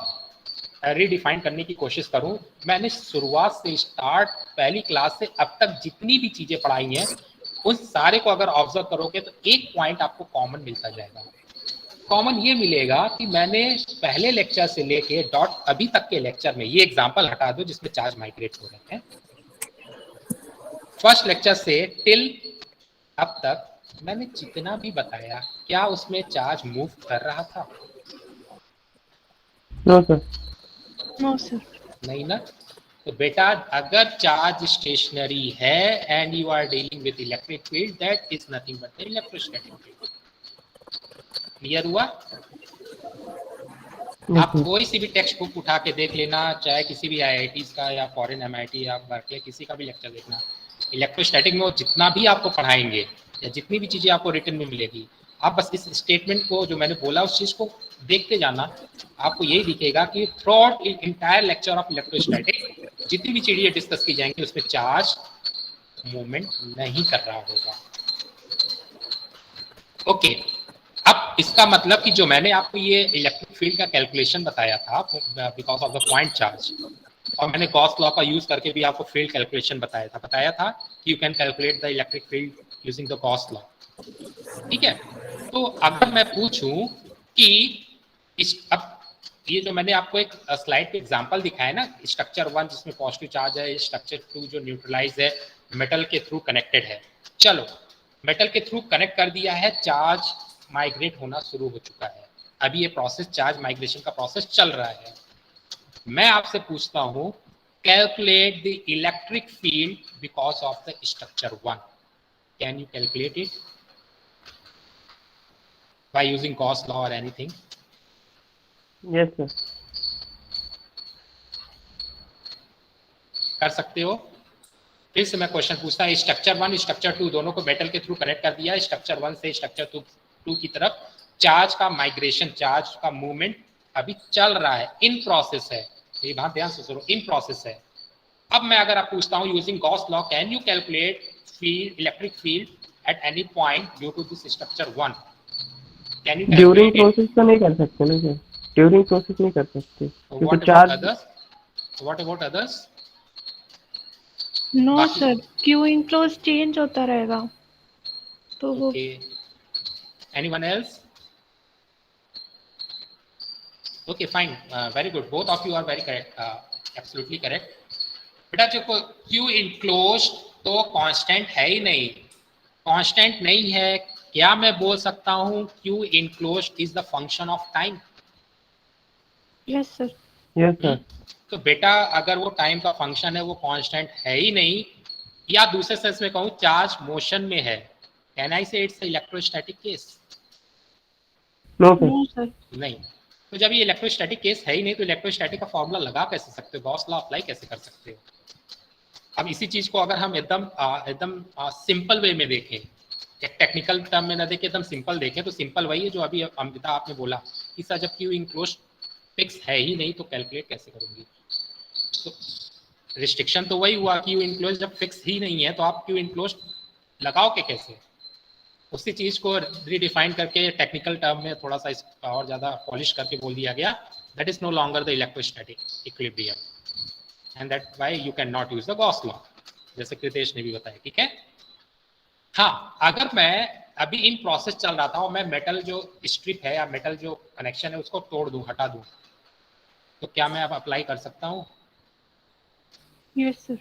रीडिफाइन करने की कोशिश करूं, मैंने शुरुआत से स्टार्ट पहली क्लास से अब तक जितनी भी चीजें पढ़ाई हैं, उन सारे को अगर ऑब्जर्व करोगे तो एक पॉइंट आपको कॉमन मिलता जाएगा। कॉमन ये मिलेगा कि मैंने पहले लेक्चर से लेके डॉट अभी तक के लेक्चर में, ये एग्जांपल हटा दो जिसमें चार्ज माइग्रेट हो रहे हैं, फर्स्ट लेक्चर से टिल अब तक मैंने जितना भी बताया, क्या उसमें चार्ज मूव कर रहा था? No sir. No sir. नहीं ना। तो बेटा, अगर चार्ज स्टेशनरी है and you are dealing with electric field, that is nothing but the electrostatic field. Clear हुआ? आप कोई सी भी टेक्स्ट बुक उठा के देख लेना, चाहे किसी भी IITs का या फॉरेन MIT या बर्कले किसी का भी लेक्चर देखना, इलेक्ट्रोस्टैटिक में वो जितना भी आपको पढ़ाएंगे या जितनी भी चीज़ें आपको रिटर्न में मिलेगी, आप बस इस स्टेटमेंट को जो मैंने बोला उस चीज़ को देखते जाना, आपको यही दिखेगा कि through out entire lecture of electrostatic जितनी भी चीज़ें डिस्कस की जाएंगी उसमें चार्ज मूवमेंट नहीं कर रहा होगा। ओके, अब इसका मतलब कि जो मैंने आपको ये इलेक्ट्रिक फील्ड का कैलकुलेशन बताया था because of the point charge, और मैंने गॉस लॉ का यूज करके भी आपको फील्ड कैलकुलेशन बताया था कि you can calculate the electric field using the Gauss law. ठीक है, तो अगर मैं पूछूं कि अब ये जो मैंने आपको एक स्लाइड पे एग्जांपल दिखाया ना, स्ट्रक्चर 1 जिसमें पॉजिटिव चार्ज है, स्ट्रक्चर 2 जो न्यूट्रलाइज है, मेटल के थ्रू कनेक्टेड है। चलो, मेटल के थ्रू कनेक्ट कर दिया है, चार्ज माइग्रेट होना शुरू हो चुका है। अभी ये प्रोसेस, चार्ज माइग्रेशन का प्रोसेस चल रहा है। मैं आपसे पूछता हूं calculate the electric field because of the structure 1. Can you calculate it by using Gauss law or anything? Yes, sir. कर सकते हो? फिर से मैं क्वेश्चन पूछता है, स्ट्रक्चर 1 स्ट्रक्चर 2 दोनों को मेटल के थ्रू कनेक्ट कर दिया, स्ट्रक्चर 1 से स्ट्रक्चर 2 की तरफ चार्ज का माइग्रेशन, चार्ज का मूवमेंट अभी चल रहा है, इन प्रोसेस है, ये बात ध्यान से सुनो, इन प्रोसेस है। अब मैं अगर आप पूछता हूँ using Gauss law, can you calculate field, electric field at any point due to this structure 1? Can you during process तो नहीं कर सकते ना सर, ड्यूरिंग प्रोसेस नहीं कर सकते क्योंकि charge. What about others? No बाकी- सर, क्यू इनक्लोज चेंज होता रहेगा तो वो anyone else? Okay fine, very good, both of you are very correct, absolutely correct. बेटा जो क्यू इनक्लोज तो कांस्टेंट है ही नहीं, कांस्टेंट नहीं है, क्या मैं बोल सकता हूँ Q enclose is the function of time? Yes sir. Yes sir. तो बेटा अगर वो टाइम का फंक्शन है, वो कांस्टेंट है ही नहीं, या दूसरे सेंस में कहूँ चार्ज मोशन में है, can I say it's electrostatic case? No sir. नहीं। तो जब ये इलेक्ट्रोस्टैटिक केस है ही नहीं तो इलेक्ट्रोस्टैटिक का फॉर्मूला लगा कैसे सकते हो, गॉस लॉ अप्लाई कैसे कर सकते हो? अब इसी चीज को अगर हम एकदम सिंपल वे में देखें, एक टेक्निकल टर्म में ना देखें, एकदम सिंपल देखें, तो सिंपल वही है जो अभी अमृता आपने बोला कि सर जब क्यू इनक्लोज फिक्स है ही नहीं तो कैलकुलेट कैसे करूंगी? तो रिस्ट्रिक्शन तो वही हुआ, क्यू इनक्लोज जब फिक्स ही नहीं है तो आप क्यू इनक्लोज लगाओगे कैसे? उसी चीज को रीडिफाइन करके टेक्निकल टर्म में थोड़ा सा और ज्यादा पॉलिश करके बोल दिया गया, that is no longer the electrostatic equilibrium and that why you can not use the Gauss law, जैसे कृतेश ने भी बताया। ठीक है। हाँ, अगर मैं अभी इन प्रोसेस चल रहा था और मैं मेटल जो स्ट्रिप है या मेटल जो कनेक्शन है उसको तोड़ दूं, हटा दूं, तो क्या मैं अब अप्लाई कर सकता हूँ? Yes sir.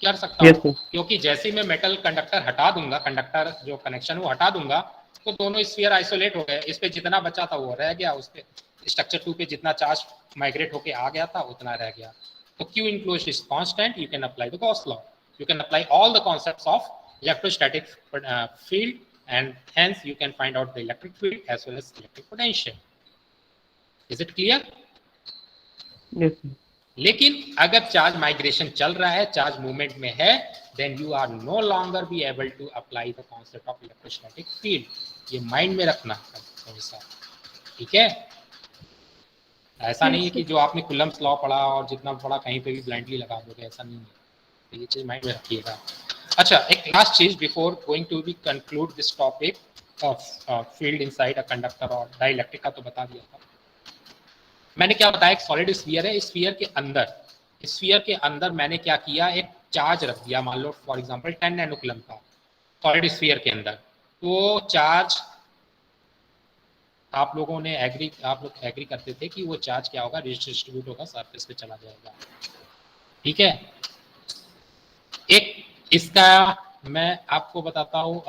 कर सकता हूँ, Yes, क्योंकि जैसे ही मैं मेटल कंडक्टर हटा दूंगा, कंडक्टर जो कनेक्शन वो हटा दूंगा, तो दोनों स्फीयर आइसोलेट हो गए, इस पे जितना बचा था वो रह गया, उस पे स्ट्रक्चर 2 पे जितना चार्ज माइग्रेट होके आ गया था उतना रह गया। तो Q enclosed is constant, you can apply the Gauss law, you can apply all the concepts of electrostatic field and hence you can find out the electric field as well as electric potential. Is it clear? Yes sir. लेकिन अगर charge migration चल रहा है, charge movement में है, then you are no longer be able to apply the concept of electrostatic field. ये mind में रखना हमेशा, ठीक है? ऐसा नहीं है कि जो आपने कुलम्स लॉ पढ़ा और जितना पढ़ा कहीं पे भी ब्लाइंडली लगा दोगे, ऐसा नहीं है, तो ये चीज माइंड में रखिएगा। अच्छा, एक लास्ट चीज before going to be conclude this topic of field inside a conductor और डाइलेक्ट्रिक का तो बता दिया था मैंने। क्या बताया, एक सॉलिड स्फीयर है, स्फीयर के अंदर मैंने क्या किया, एक चार्ज रख दिया, मान लो फॉर एग्जांपल 10 नैनोकूलम का सॉलिड स्फीयर के अंदर। तो चार्ज आप लोग एग्री करते थे कि वो चार्ज क्या होगा, डिस्ट्रीब्यूट होगा, सरफेस पे चला जाएगा। ठीक है। एक इसका मैं आपको बताता हूँ,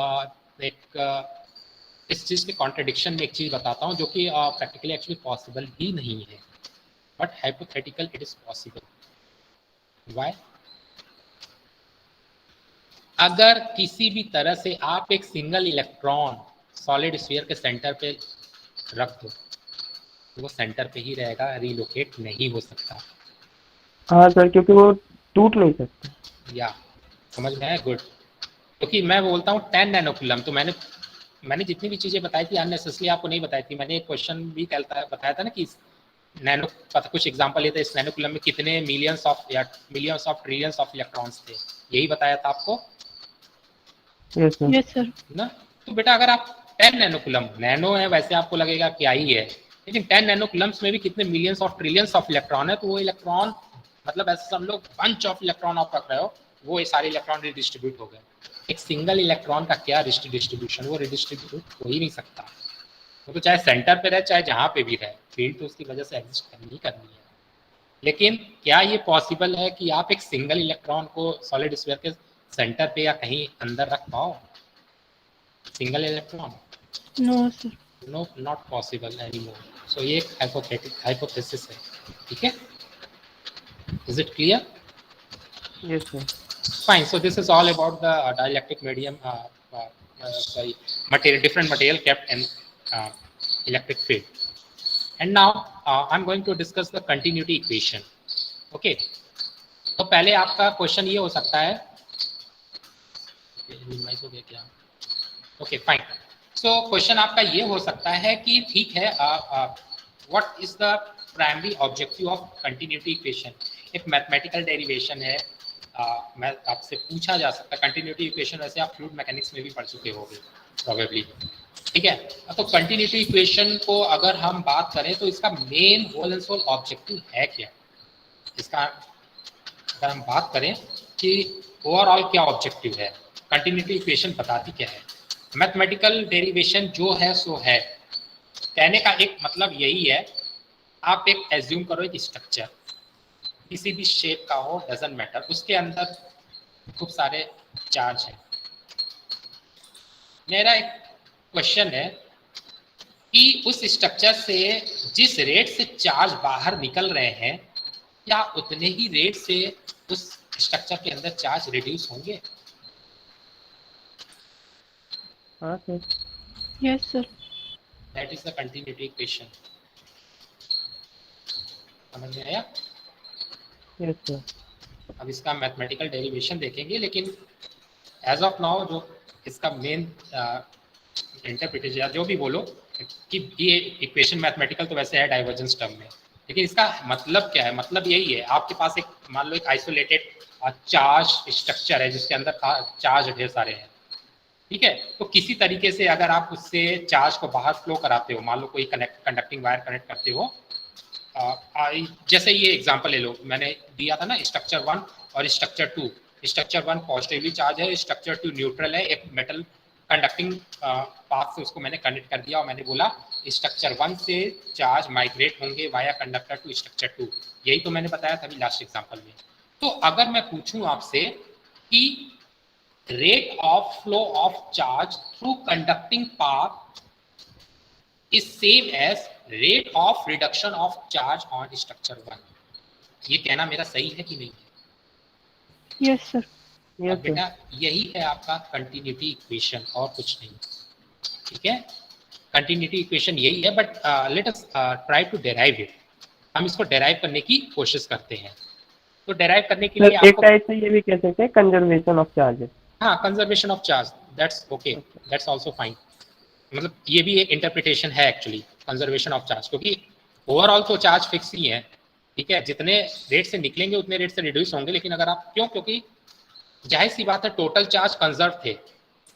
इस चीज के कॉन्ट्रडिक्शन में एक चीज बताता हूँ जो कि प्रैक्टिकली एक्चुअली पॉसिबल ही नहीं है, but hypothetical it is possible. Why? अगर किसी भी तरह से आप एक सिंगल इलेक्ट्रॉन सॉलिड स्फीयर के सेंटर पे रख दो तो वो सेंटर पे ही रहेगा, रिलोकेट नहीं हो सकता। हाँ सर, क्योंकि वो टूट नहीं सकता। या समझ में आया? गुड। क्योंकि मैं बोलता हूँ 10 नैनोकूलम, तो मैंने जितनी भी चीजें बताई थी अननेसेसरी आपको नहीं बताई थी। मैंने एक क्वेश्चन भी बताया था ना कि नैनो कुछ एग्जांपल लेते हैं, इस नैनोकूलम में कितने millions of trillions of electrons थे, यही बताया था आपको। Yes sir. Yes sir. ना, तो बेटा अगर आप 10 नैनोकूलम, नैनो है वैसे आपको लगेगा क्या ही है, लेकिन 10 नैनोकूलम्स में भी कितने millions of trillions of electron है। तो वो इलेक्ट्रॉन मतलब ऐसे सब लोग बंच ऑफ इलेक्ट्रॉन आप रख रहे हो, वो ये सारे इलेक्ट्रॉन रिडिस्ट्रीब्यूट हो गए। एक सिंगल इलेक्ट्रॉन का क्या डिस्ट्रीब्यूशन, वो रिडिस्ट्रीब्यूट हो ही नहीं सकता। वो तो चाहे सेंटर पे रहे चाहे जहाँ पे भी रहे, फील्ड तो उसकी वजह से एग्जिस्ट करनी है। लेकिन क्या ये पॉसिबल है कि आप एक सिंगल इलेक्ट्रॉन को सॉलिड स्फीयर के सेंटर पे या कहीं अंदर रख पाओ? Single electron? No sir. No, not possible anymore. So ये एक हाइपोथेसिस है। ठीक है। Is it clear? Yes, sir. Fine. So this is all about the dielectric medium. Sorry, material, different material kept in electric field. And now I'm going to discuss the continuity equation. Okay. तो पहले आपका question ये हो सकता है, minimise हो गया क्या? Okay fine. सो क्वेश्चन आपका ये हो सकता है कि ठीक है, what is the primary objective of continuity equation? एक मैथमेटिकल डेरिवेशन है. मैं आपसे पूछा जा सकता है कंटिन्यूटी इक्वेशन, वैसे आप फ्लूइड मैकेनिक्स में भी पढ़ चुके होंगे प्रोबेबली. ठीक है, तो कंटिन्यूटी इक्वेशन को अगर हम बात करें तो इसका main whole and soul objective है क्या? इसका अगर हम बात करें कि ओवरऑल क्या ऑब्जेक्टिव है, कंटिन्यूटी इक्वेशन बताती क्या है? मैथमेटिकल डेरिवेशन जो है सो है. कहने का एक मतलब यही है, आप एक एज्यूम करो एक स्ट्रक्चर किसी भी शेप का हो, डजंट मैटर, उसके अंदर खूब सारे चार्ज हैं. मेरा एक क्वेश्चन है कि उस स्ट्रक्चर से जिस रेट से चार्ज बाहर निकल रहे हैं, क्या उतने ही रेट से उस स्ट्रक्चर के अंदर चार्ज रिड्यूस होंगे? हाँ sir. Yes sir. That is the continuity equation. समझ में आया? Yes sir. अब इसका मैथमेटिकल डेरिवेशन देखेंगे, लेकिन एज ऑफ नाउ जो इसका मेन इंटरप्रिटेशन या जो भी बोलो कि ये इक्वेशन मैथमेटिकल तो वैसे है डाइवर्जेंस टर्म में, लेकिन इसका मतलब क्या है? मतलब यही है, आपके पास एक मान लो एक आइसोलेटेड चार्ज स्ट्रक्चर है जिसके अंदर चार्ज ढेर सारे हैं. ठीक है, तो किसी तरीके से अगर आप उससे चार्ज को बाहर फ्लो कराते हो, मान लो कोई कंडक्टिंग वायर कनेक्ट करते हो, जैसे ये एग्जांपल ले लो, मैंने दिया था ना स्ट्रक्चर 1 और स्ट्रक्चर 2. स्ट्रक्चर 1 पॉजिटिवली चार्ज है, स्ट्रक्चर 2 न्यूट्रल है, एक मेटल कंडक्टिंग पाथ से उसको मैंने कनेक्ट कर दिया और मैंने बोला स्ट्रक्चर 1 से चार्ज माइग्रेट होंगे वाया कंडक्टर टू स्ट्रक्चर 2. यही तो मैंने बताया था अभी लास्ट एग्जांपल में. तो अगर मैं पूछूं आपसे कि rate of flow of charge through conducting path is same as rate of reduction of charge on structure 1. ये कहना मेरा सही है कि नहीं है? Yes sir. Yes sir. बेटा यही है आपका कंटिन्यूटी इक्वेशन और कुछ नहीं. ठीक है, कंटिन्यूटी इक्वेशन यही है, but let us try to derive it. हम इसको डेराइव करने की कोशिश करते हैं. तो डेराइव करने के लिए सर एक आपको, टाइप से ये भी कह सकते हैं कंजर्वेशन ऑफ चार्जेस. हाँ, conservation of charge, that's okay, that's also fine. मतलब ये भी एक इंटरप्रिटेशन है एक्चुअली, कंजर्वेशन ऑफ चार्ज, क्योंकि ओवरऑल तो चार्ज फिक्स ही है. ठीक है, जितने रेट से निकलेंगे उतने रेट से रिड्यूस होंगे, लेकिन अगर आप क्योंकि जाहिर सी बात है टोटल चार्ज कंजर्व थे.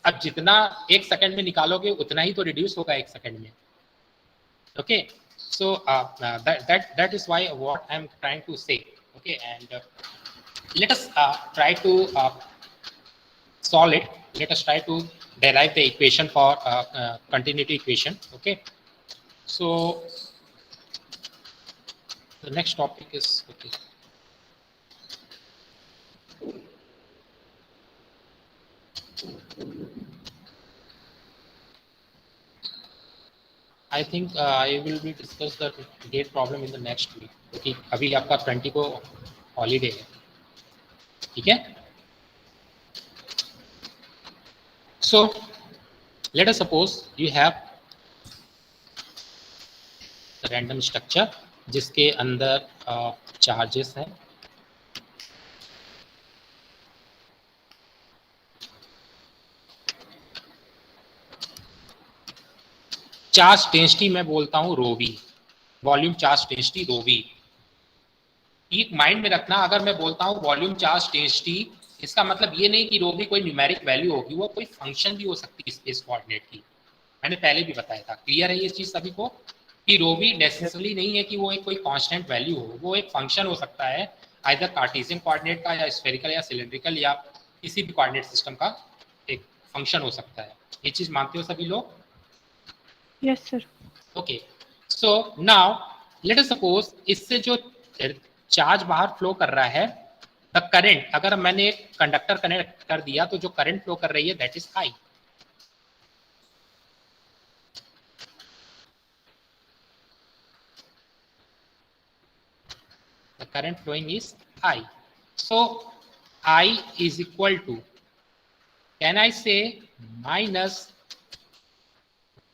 अब जितना एक सेकंड में निकालोगे उतना ही तो रिड्यूस होगा एक सेकंड में. Okay, so that is why what I am trying to say. Okay, and let us try to solve it. Let us try to derive the equation for continuity equation. Okay, so the next topic is, okay, I think I will be discuss the gate problem in the next week. क्योंकि अभी आपका 20 को holiday है. ठीक है, so let us suppose you have the random structure जिसके अंदर charges हैं. चार्ज डेंसिटी मैं बोलता हूं rho V, volume charge density rho V. एक माइंड में रखना, अगर मैं बोलता हूं वॉल्यूम चार्ज डेंसिटी, इसका मतलब ये नहीं कि रो भी कोई न्यूमेरिक वैल्यू होगी, वो कोई फंक्शन भी हो सकती है स्पेस कोऑर्डिनेट की. मैंने पहले भी बताया था. क्लियर है ये चीज सभी को कि रो भी नेसेसरी नहीं है कि वो एक कोई कांस्टेंट वैल्यू हो, वो एक फंक्शन हो सकता है, आइदर कार्टेशियन कोऑर्डिनेट का या स्फेरिकल या सिलेंड्रिकल या किसी भी कोऑर्डिनेट सिस्टम का एक फंक्शन हो सकता है. ये चीज मानते हो सभी लोग? Yes sir. Okay, so now let us suppose इससे जो चार्ज बाहर फ्लो कर रहा है, द करंट, अगर मैंने कंडक्टर कनेक्ट कर दिया तो जो करंट फ्लो कर रही है that is I. The current flowing is I. So I is equal to, can I say minus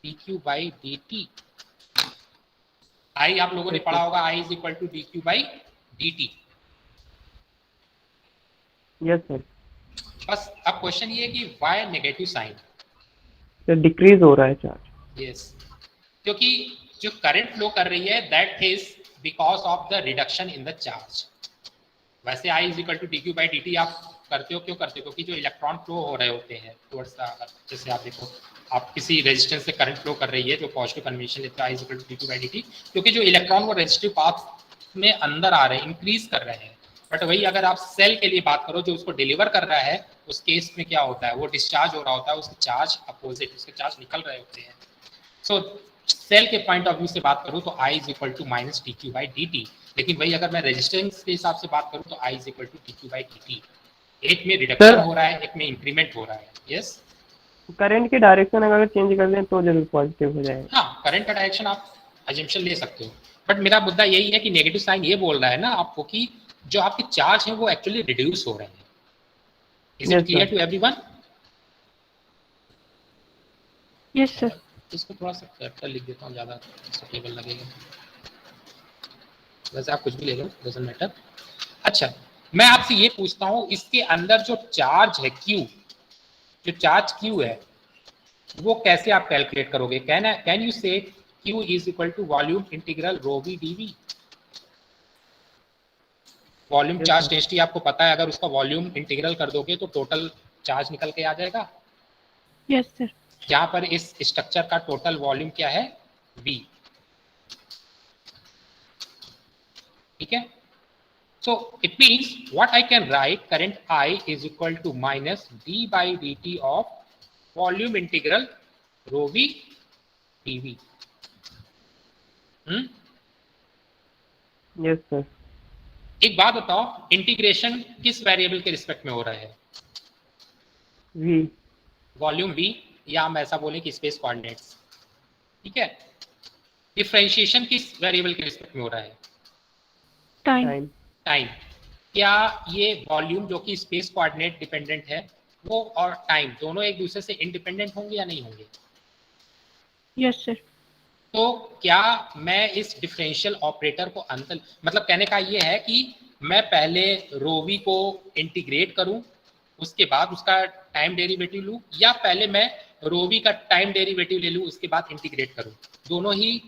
dq by dt? I आप लोगों ने पढ़ा होगा I is equal to dq by dt. Yes sir, बस अब क्वेश्चन ये है कि वाई नेगेटिव साइन? तो डिक्रीज हो रहा है चार्ज। यस, क्योंकि जो करंट फ्लो कर रही है that is because of the reduction in the charge. वैसे I is equal to D by D T आप करते हो, क्यों करते हो? क्योंकि जो इलेक्ट्रॉन फ्लो हो रहे होते हैं टुवर्ड्स द, जैसे आप देखो आप किसी रेजिस्टेंस से करंट फ्लो कर रही है जो पॉजिटिव कन्वेंशन लेता है I is equal to D by D T, क्योंकि जो इलेक्ट्रॉन वो रेजिस्टिव पाथ में अंदर आ रहे हैं, इंक्रीज कर रहे हैं। बट वही अगर आप सेल के लिए बात करो जो उसको डिलीवर कर रहा है, उस केस में क्या होता है, वो डिस्चार्ज हो रहा होता है, उसके चार्ज अपोजिट, उसके चार्ज निकल रहे होते हैं। सो सेल के पॉइंट ऑफ व्यू से बात करूं तो I is equal to minus D Q by D T. लेकिन वही अगर मैं रेजिस्टेंस के हिसाब से बात करूं तो I is equal to D Q by D T. एक में रिडक्शन हो रहा है, एक में इंक्रीमेंट हो रहा है। यस, करंट की डायरेक्शन अगर चेंज कर दें तो जरूर पॉजिटिव हो जाएगा। हाँ, करंट का डायरेक्शन आप अजम्पशन ले सकते हो, बट मेरा मुद्दा यही है कि नेगेटिव साइन ये बोल रहा है ना आपको कि जो आपके चार्ज हैं वो एक्चुअली रिड्यूस हो रहे हैं। Is it clear to everyone? Yes sir. इसको थोड़ा सा कैपिटल लिख देता हूँ, ज़्यादा स्टेबल लगेगा। वैसे आप कुछ भी ले लो, डजंट मैटर। अच्छा, मैं आपसे ये पूछता हूँ, इसके अंदर जो चार्ज है Q, जो चार्ज Q है वो कैसे आप कैलकुलेट करोगे? Can you say Q is equal to volume integral rho V D V. Volume charge density आपको पता है, अगर उसका वॉल्यूम इंटीग्रल कर दोगे तो टोटल चार्ज निकल के आ जाएगा। Yes sir. यहाँ पर इस स्ट्रक्चर का टोटल वॉल्यूम क्या है? V। ठीक है, so it means what I can write, current I is equal to minus d by dt of volume integral rho v dv। Yes sir. एक बात बताओ, इंटीग्रेशन किस वेरिएबल के रिस्पेक्ट में हो रहा है? वी। वॉल्यूम v, या हम ऐसा बोलें कि स्पेस कोऑर्डिनेट्स। ठीक है, डिफरेंशिएशन किस वेरिएबल के रिस्पेक्ट में हो रहा है? टाइम। टाइम। क्या ये वॉल्यूम जो कि स्पेस कोऑर्डिनेट डिपेंडेंट है वो और टाइम दोनों एक दूसरे से इंडिपेंडेंट होंगे या नहीं होंगे? Yes sir. तो क्या मैं इस डिफरेंशियल ऑपरेटर को अंतर, मतलब कहने का ये है कि मैं पहले रोवी को इंटीग्रेट करूं उसके बाद उसका टाइम डेरिवेटिव लूं, या पहले मैं रोवी का टाइम डेरिवेटिव ले लूं उसके बाद इंटीग्रेट करूं? दोनों ही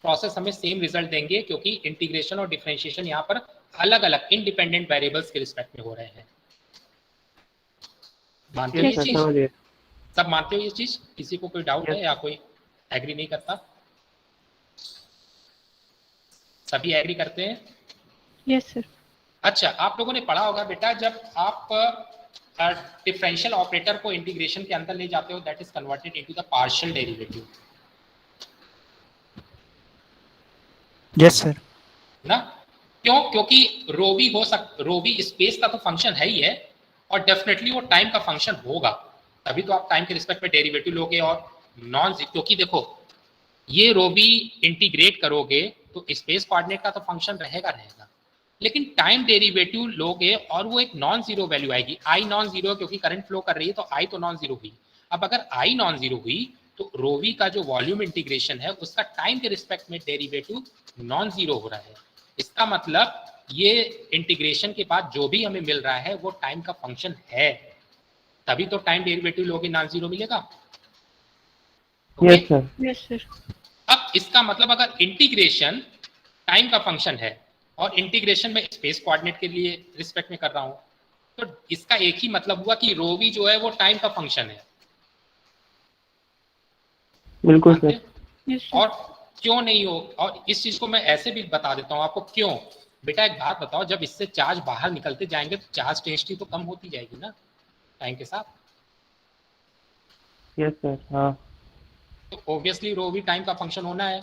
प्रोसेस हमें सेम रिजल्ट देंगे, क्योंकि इंटीग्रेशन और डिफरेंशिएशन यहाँ पर अलग अलग इंडिपेंडेंट वेरिएबल्स के रिस्पेक्ट में हो रहे हैं। मानते हो ये चीज? सब मानते हो ये चीज? किसी को कोई डाउट है या कोई एग्री नहीं करता? सभी एग्री करते हैं? Yes sir. अच्छा, आप लोगों ने पढ़ा होगा बेटा, जब आप डिफरेंशियल ऑपरेटर को इंटीग्रेशन के अंदर ले जाते हो that is converted into the partial derivative. Yes sir. ना, क्यों? क्योंकि रोवी स्पेस का तो फंक्शन है ही है, और डेफिनेटली वो टाइम का फंक्शन होगा, तभी तो आप टाइम के रिस्पेक्ट में डेरिवेटिव लोगे। और नॉन, क्योंकि देखो ये रोवी इंटीग्रेट करोगे तो स्पेस कोऑर्डिनेट का तो फंक्शन रहेगा, लेकिन टाइम डेरिवेटिव लोगे और वो एक नॉन जीरो वैल्यू आएगी। आई नॉन जीरो, क्योंकि करंट फ्लो कर रही है तो आई तो नॉन जीरो हुई। अब अगर आई नॉन जीरो हुई तो रोवी का जो वॉल्यूम इंटीग्रेशन है उसका टाइम के रिस्पेक्ट में डेरिवेटिव नॉन जीरो हो रहा है। इसका मतलब ये इंटीग्रेशन के बाद जो भी हमें मिल रहा है वो टाइम का फंक्शन है, तभी तो टाइम डेरिवेटिव लोगे नॉन जीरो मिलेगा। Yes sir. Yes sir. अब इसका मतलब अगर इंटीग्रेशन टाइम का फंक्शन है और इंटीग्रेशन में स्पेस कोऑर्डिनेट के लिए रिस्पेक्ट में कर रहा हूं, तो इसका एक ही मतलब हुआ कि रोवी जो है वो टाइम का फंक्शन है। बिल्कुल सर। यस और क्यों नहीं हो, और इस चीज को मैं ऐसे भी बता देता हूं आपको क्यों। बेटा एक बात बताओ, जब इससे चार्ज बाहर निकलते जाएंगे तो चार्ज डेंसिटी तो कम होती जाएगी ना टाइम के साथ। Yes sir. हाँ, तो ऑब्वियसली रो भी टाइम का फंक्शन होना है।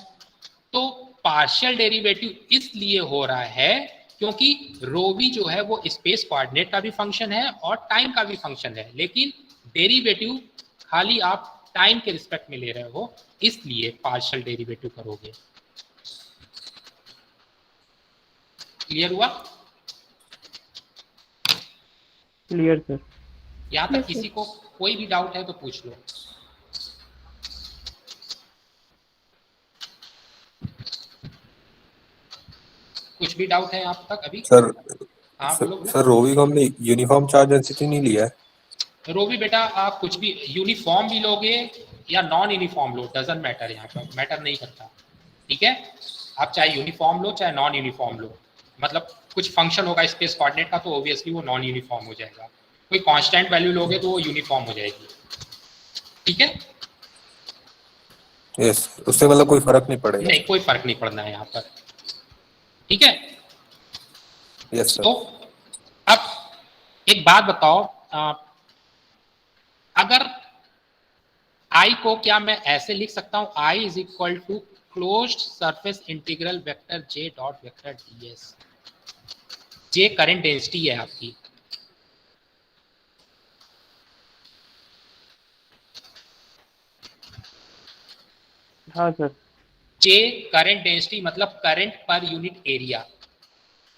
तो पार्शियल डेरिवेटिव इसलिए हो रहा है क्योंकि रो भी जो है वो स्पेस कोऑर्डिनेट का भी फंक्शन है और टाइम का भी फंक्शन है, लेकिन डेरिवेटिव खाली आप टाइम के रिस्पेक्ट में ले रहे हो, इसलिए पार्शियल डेरिवेटिव करोगे। क्लियर हुआ? Clear sir. यहाँ Yes, तक किसी को कोई भी डाउट है तो पूछ लो। कुछ भी डाउट है आप तक अभी? सर हाँ बोलो बोलो। सर रोवी को हमने यूनिफॉर्म चार्ज डेंसिटी नहीं लिया है। रो भी बेटा आप कुछ भी यूनिफॉर्म भी लोगे या non uniform low, doesn't matter, यहाँ पर मैटर नहीं करता, ठीक है? आप चाहे यूनिफॉर्म लो चाहे नॉन यूनिफॉर्म लो, मतलब कुछ फंक्शन होगा स्पेस कोऑर्डिनेट का तो ऑब्वियसली वो नॉन यूनिफॉर्म हो जाएगा। कोई कांस्टेंट वैल्यू लोगे तो वो यूनिफॉर्म हो जाएगी, ठीक है? यस, उससे मतलब कोई फर्क नहीं पड़ेगा। नहीं, कोई फर्क नहीं पड़ना है यहाँ पर, ठीक है? यस तो सर। अब एक बात बताओ, अगर I को क्या मैं ऐसे लिख सकता हूं, I is equal to closed surface integral vector J dot vector ds। J current density है आपकी, हाँ सर। J करंट डेंसिटी मतलब current per unit area.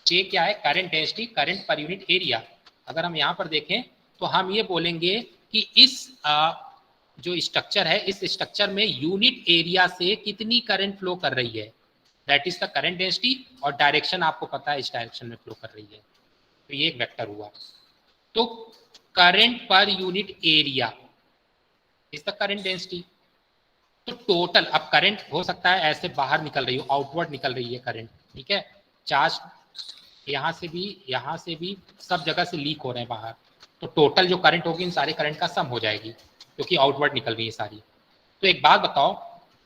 J क्या है? Current density, current per unit area. अगर हम यहाँ पर देखें तो हम ये बोलेंगे कि इस जो स्ट्रक्चर है, इस स्ट्रक्चर में यूनिट एरिया से कितनी करंट फ्लो कर रही है, that is the current density, और डायरेक्शन आपको पता है इस डायरेक्शन में फ्लो कर रही है, तो ये एक वेक्टर हुआ। तो current per unit area is the current density. तो टोटल, अब करंट हो सकता है ऐसे बाहर निकल रही हो, आउटवर्ड निकल रही है करंट, ठीक है? चार्ज यहाँ से भी सब जगह से लीक हो रहे हैं बाहर, तो टोटल जो करंट होगी इन सारे करंट का सम हो जाएगी, क्योंकि आउटवर्ड निकल रही है सारी। तो एक बात बताओ,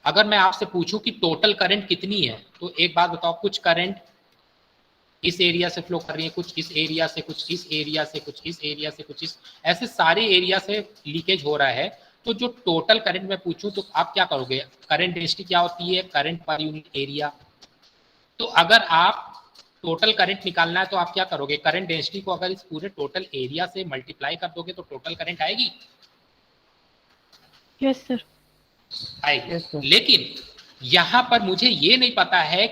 अगर मैं आपसे पूछूं कि टोटल करंट कितनी है, तो एक बात बताओ, कुछ करंट इस एरिया से फ्लो कर रही है, कुछ इस एरिया से, कुछ इस एरिया से, कुछ इस एरिया से, कुछ इस, ऐसे सारे एरिया से लीकेज हो रहा है। तो जो टोटल करंट मैं पूछूं तो आप क्या करोगे? करंट डेंसिटी क्या होती है? Current per unit area. तो अगर आप टोटल करंट निकालना है तो आप क्या करोगे? करंट डेंसिटी को अगर इस पूरे टोटल एरिया से मल्टीप्लाई कर दोगे तो टोटल करंट आएगी? Yes sir. आएगी। Yes, sir. लेकिन यहां पर मुझे ये नहीं पता है,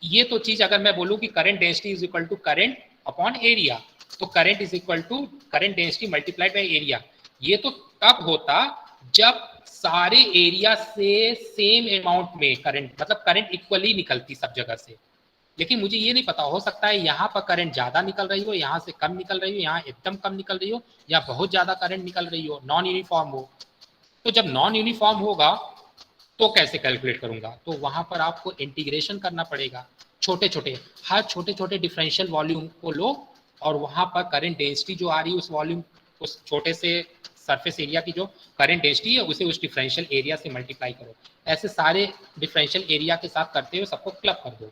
ये तो चीज अगर मैं बोलूं कि current density is equal to current upon area, तो current is equal to current density multiplied by area, ये तो तब होता जब सारे एरिया से सेम अमाउंट में करंट, मतलब करंट इक्वली निकलती सब जगह से। लेकिन मुझे ये नहीं पता, हो सकता है यहाँ पर करंट ज्यादा निकल रही हो, यहाँ से कम निकल रही हो, यहाँ एकदम कम निकल रही हो, या बहुत ज्यादा करंट निकल रही हो, नॉन यूनिफॉर्म हो। तो जब नॉन यूनिफॉर्म होगा तो कैसे कैलकुलेट करूंगा? तो वहां पर आपको इंटीग्रेशन करना पड़ेगा, छोटे छोटे, हर छोटे छोटे डिफरेंशियल वॉल्यूम को लो और वहां पर करंट डेंसिटी जो आ रही है उस वॉल्यूम, उस छोटे से सरफेस एरिया की जो करंट डेंसिटी है उसे उस डिफरेंशियल एरिया से मल्टीप्लाई करो। ऐसे सारे डिफरेंशियल एरिया के साथ करते हुए सबको क्लब कर दो,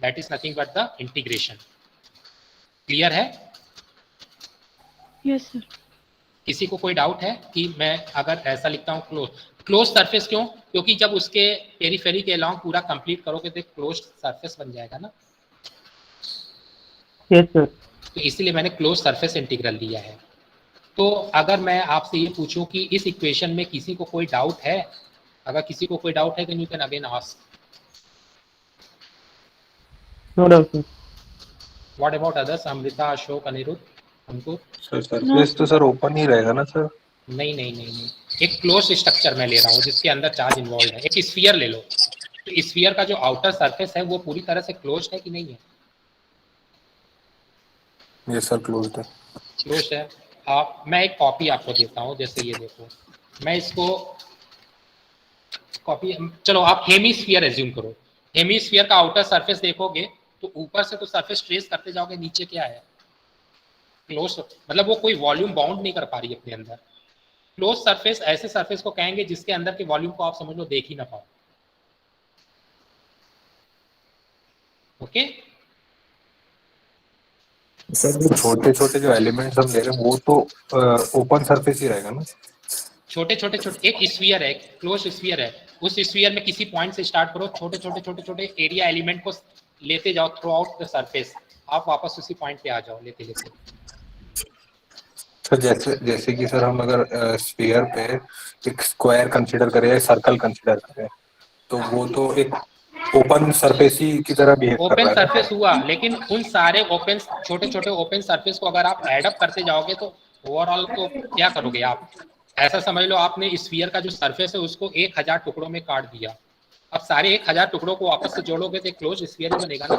that is nothing but the integration. Clear है? Yes sir. किसी को कोई डाउट है कि मैं अगर ऐसा लिखता हूँ क्लोज सरफेस, क्यों? क्योंकि जब उसके पेरीफेरी के अलाउंग पूरा कंप्लीट करोगे तो क्लोज सरफेस बन जाएगा ना, यस सर। तो इसीलिए मैंने क्लोज सरफेस इंटीग्रल लिया है। तो अगर मैं आपसे ये पूछूं कि इस इक्वेशन में किसी को कोई डाउट है, अगर किसी को कोई डाउट है तो you can again ask. No doubt sir. What about others? Amrita, Ashok, Anirudh, Ankur? Sir surface तो सर ओपन ही रहेगा ना सर? नहीं नहीं नहीं नहीं, एक क्लोज स्ट्रक्चर मैं ले रहा हूँ जिसके अंदर चार्ज इन्वॉल्व है। एक स्फीयर ले लो, तो स्फीयर का जो आउटर सरफेस है वो पूरी तरह से क्लोज है कि नहीं है? यस सर, क्लोज्ड है। क्लोज है। मैं एक कॉपी आपको देता हूँ, जैसे ये देखो, मैं इसको कॉपी, चलो आप हेमीस्फीयर एज्यूम करो। हेमीस्फीयर का आउटर सरफेस देखोगे तो ऊपर से तो सरफेस ट्रेस करते जाओगे, नीचे क्या है? क्लोज, मतलब वो कोई वॉल्यूम बाउंड नहीं कर पा रही अपने अंदर। क्लोज सरफेस ऐसे सरफेस को कहेंगे जिसके अंदर के वॉल्यूम को आप समझ लो देख ही ना पाओ। ओके? सर जो छोटे छोटे जो एलिमेंट्स हम ले रहे हैं वो तो ओपन सरफेस ही रहेगा ना? छोटे छोटे छोटे, एक स्फीयर है, क्लोज स्फीयर है, उस स्फीयर में किसी पॉइंट से स्टार्ट करो, छोटे छोटे छोटे छोटे एरिया एलिमेंट को लेते जाओ थ्रू आउट द सरफेस, आप वापस उसी पॉइंट पे आ जाओ लेते लेते। सर जैसे जैसे कि सर हम अगर स्फीयर पे एक स्क्वायर कंसीडर करें या सर्कल कंसीडर करें तो वो तो एक ओपन सरफेस ही की तरह बिहेव कर ओपन रहा है ना। सरफेस हुआ, लेकिन उन सारे ओपन छोटे छोटे ओपन सरफेस को अगर आप एड अप करते जाओगे तो ओवरऑल तो क्या करोगे आप? ऐसा समझ लो आपने स्फीयर का जो सरफेस है उसको 1000 टुकड़ों में काट दिया। अब सारे 1000 टुकड़ों को वापस से जोड़ोगे तो क्लोज स्फीयर ही बनेगा ना।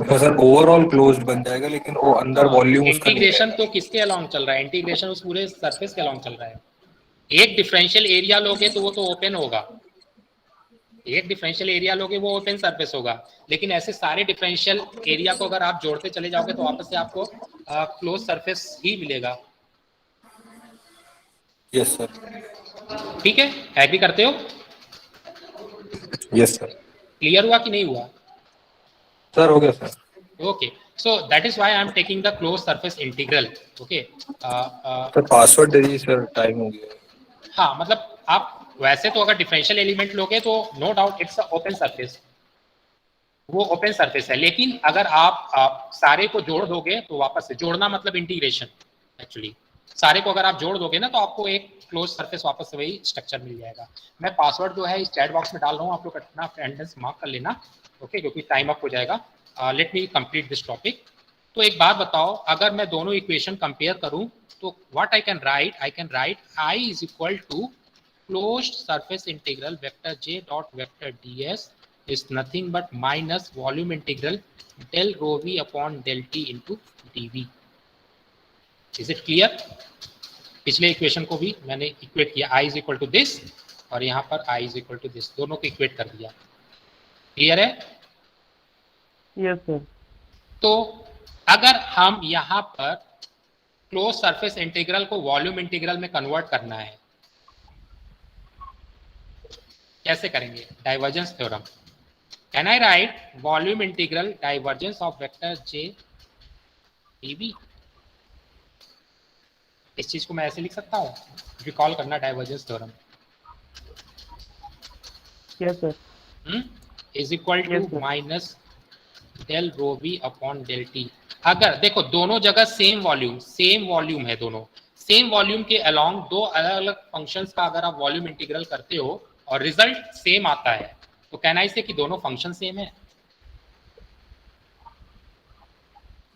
तो सर ओवरऑल क्लोज्ड बन जाएगा, लेकिन वो अंदर हाँ, वॉल्यूम उसका नहीं इंटीग्रेशन रहेगा। तो किसके अलोंग चल रहा है? इंटीग्रेशन उस पूरे सरफेस के अलोंग चल रहा है। एक डिफरेंशियल एरिया लोगे तो वो तो ओपन होगा, एक डिफरेंशियल एरिया लोगे वो ओपन सरफेस होगा, लेकिन ऐसे सारे डिफरेंशियल एरिया को अगर आप जोड़ते चले जाओगे तो वापस से आपको क्लोज सरफेस ही मिलेगा। Yes sir. ठीक है, एग्री करते हो? Yes sir. क्लियर हुआ कि नहीं हुआ? सर हो गया sir. Okay, so that is why I am taking the closed surface integral. Okay, sir password दे दीजिए सर, टाइम हो गया। हाँ, मतलब आप वैसे तो अगर डिफरेंशियल एलिमेंट लोगे तो no doubt it's open surface, वो ओपन सरफेस है, लेकिन अगर आप सारे को जोड़ दोगे तो वापस से जोड़ना मतलब इंटीग्रेशन एक्चुअली, सारे को अगर आप जोड़ दोगे ना तो आपको एक क्लोज सरफेस वापस से वही स्ट्रक्चर मिल जाएगा। मैं पासवर्ड जो है इस चैट बॉक्स में डाल रहा हूँ, आप लोग अपना अटेंडेंस मार्क कर लेना। ओके, क्योंकि टाइम अप हो जाएगा। Let me complete this topic. तो एक बात बताओ, अगर मैं दोनों इक्वेशन कंपेयर करूं तो what I can write I is equal to closed surface integral vector j dot vector ds is nothing but minus volume integral del rho v upon del t into dv. Is it clear? पिछले equation को भी मैंने equate किया, i is equal to this और यहाँ पर i is equal to this, दोनों को इक्वेट कर दिया। क्लियर है? Yes sir. तो अगर हम यहाँ पर क्लोज सरफेस इंटीग्रल को वॉल्यूम इंटीग्रल में कन्वर्ट करना है, कैसे करेंगे? Divergence theorem. Can I right volume integral divergence of vector j dv? इस चीज को मैं ऐसे लिख सकता हूँ, रिकॉल करना divergence theorem. Yes sir. Is equal to minus del rho V upon del T. अगर देखो दोनों जगह सेम वॉल्यूम है, दोनों सेम वॉल्यूम के अलोंग दो अलग अलग फंक्शंस का अगर आप वॉल्यूम इंटीग्रल करते हो और रिजल्ट सेम आता है तो कहना इसे कि दोनों फंक्शन सेम है।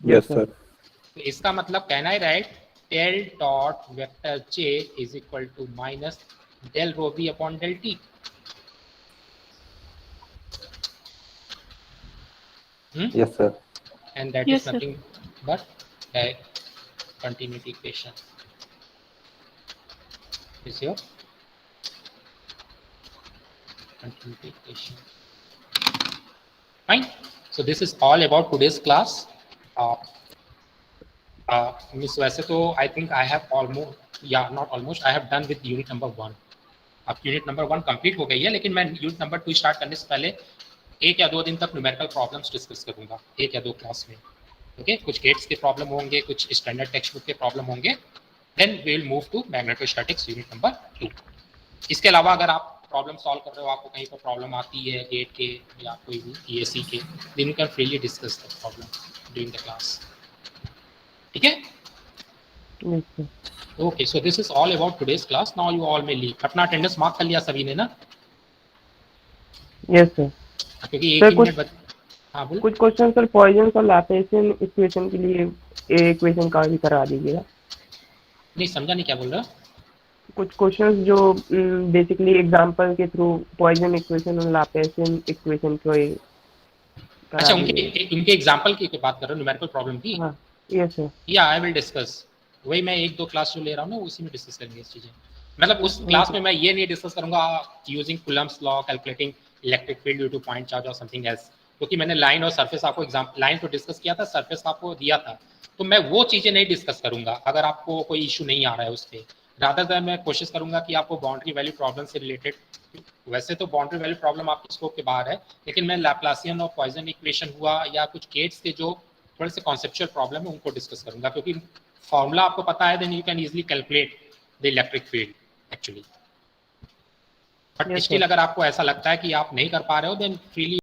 Yes sir. तो इसका मतलब कहना है right del dot vector j is equal to minus del rho V upon del T. Yes sir. And that Yes, is sir. nothing but a continuity equation. Is your continuity equation. Fine. So this is all about today's class. Miss वैसे तो I think I have not almost, I have done with unit number 1. अब unit number 1 complete हो गई है, लेकिन मैं unit number 2 start करने से पहले 1 या 2 दिन तक न्यूमेरिकल प्रॉब्लम्स डिस्कस करूंगा 1 या 2 क्लास में। ओके, कुछ गेट्स के प्रॉब्लम होंगे, कुछ स्टैंडर्ड टेक्स्ट बुक के प्रॉब्लम होंगे, then we will move to magnetostatics unit number 2। इसके अलावा अगर आप प्रॉब्लम सॉल्व कर रहे हो, आपको कहीं पर प्रॉब्लम आती है गेट के या कोई भी ईएससी के, then you can freely discuss the problem during the class. ठीक है? Yes sir. Okay, so this is all about today's class. Now you all may leave. अपना अटेंडेंस मार्क कर लिया सभी ने ना? Yes sir. क्योंकि सर, एक ही मिनट हाँ बोल। कुछ क्वेश्चन सर पॉइजन और लाप्लासियन इक्वेशन के लिए इक्वेशन का भी करा दीजिएगा। नहीं समझा, नहीं क्या बोल रहा? कुछ क्वेश्चंस जो बेसिकली एग्जांपल के थ्रू पॉइजन इक्वेशन और लाप्लासियन इक्वेशन को अच्छा, उनके एग्जांपल की बात कर रहे हो, न्यूमेरिकल प्रॉब्लम की? हाँ यस सर। या आई विल डिस्कस, वही मैं 1-2 क्लास जो ले रहा हूँ ना उसी में डिस्कस करेंगे इस चीजें। मतलब उस क्लास में मैं ये नहीं डिस्कस करूंगा using Coulomb's law calculating electric field due two point charge और समथिंग एल्स, क्योंकि मैंने लाइन और सरफेस आपको लाइन तो डिस्कस किया था, सरफेस आपको दिया था, तो मैं वो चीजें नहीं डिस्कस करूंगा अगर आपको कोई इशू नहीं आ रहा है उस पर। रादर देन मैं कोशिश करूंगा कि आपको बाउंड्री वैल्यू प्रॉब्लम से रिलेटेड, वैसे तो बाउंड्री वैल्यू प्रॉब्लम आपके स्कोप के बाहर है, लेकिन मैं लैप्लासियन और पॉइजन इक्वेशन हुआ या कुछ गेट्स के जो थोड़े से कॉन्सेप्चुअल प्रॉब्लम है उनको डिस्कस करूंगा, क्योंकि फॉर्मूला आपको पता है, then you can easily calculate the electric field actually. But still अगर आपको ऐसा लगता है कि आप नहीं कर पा रहे हो, देन फ्रीली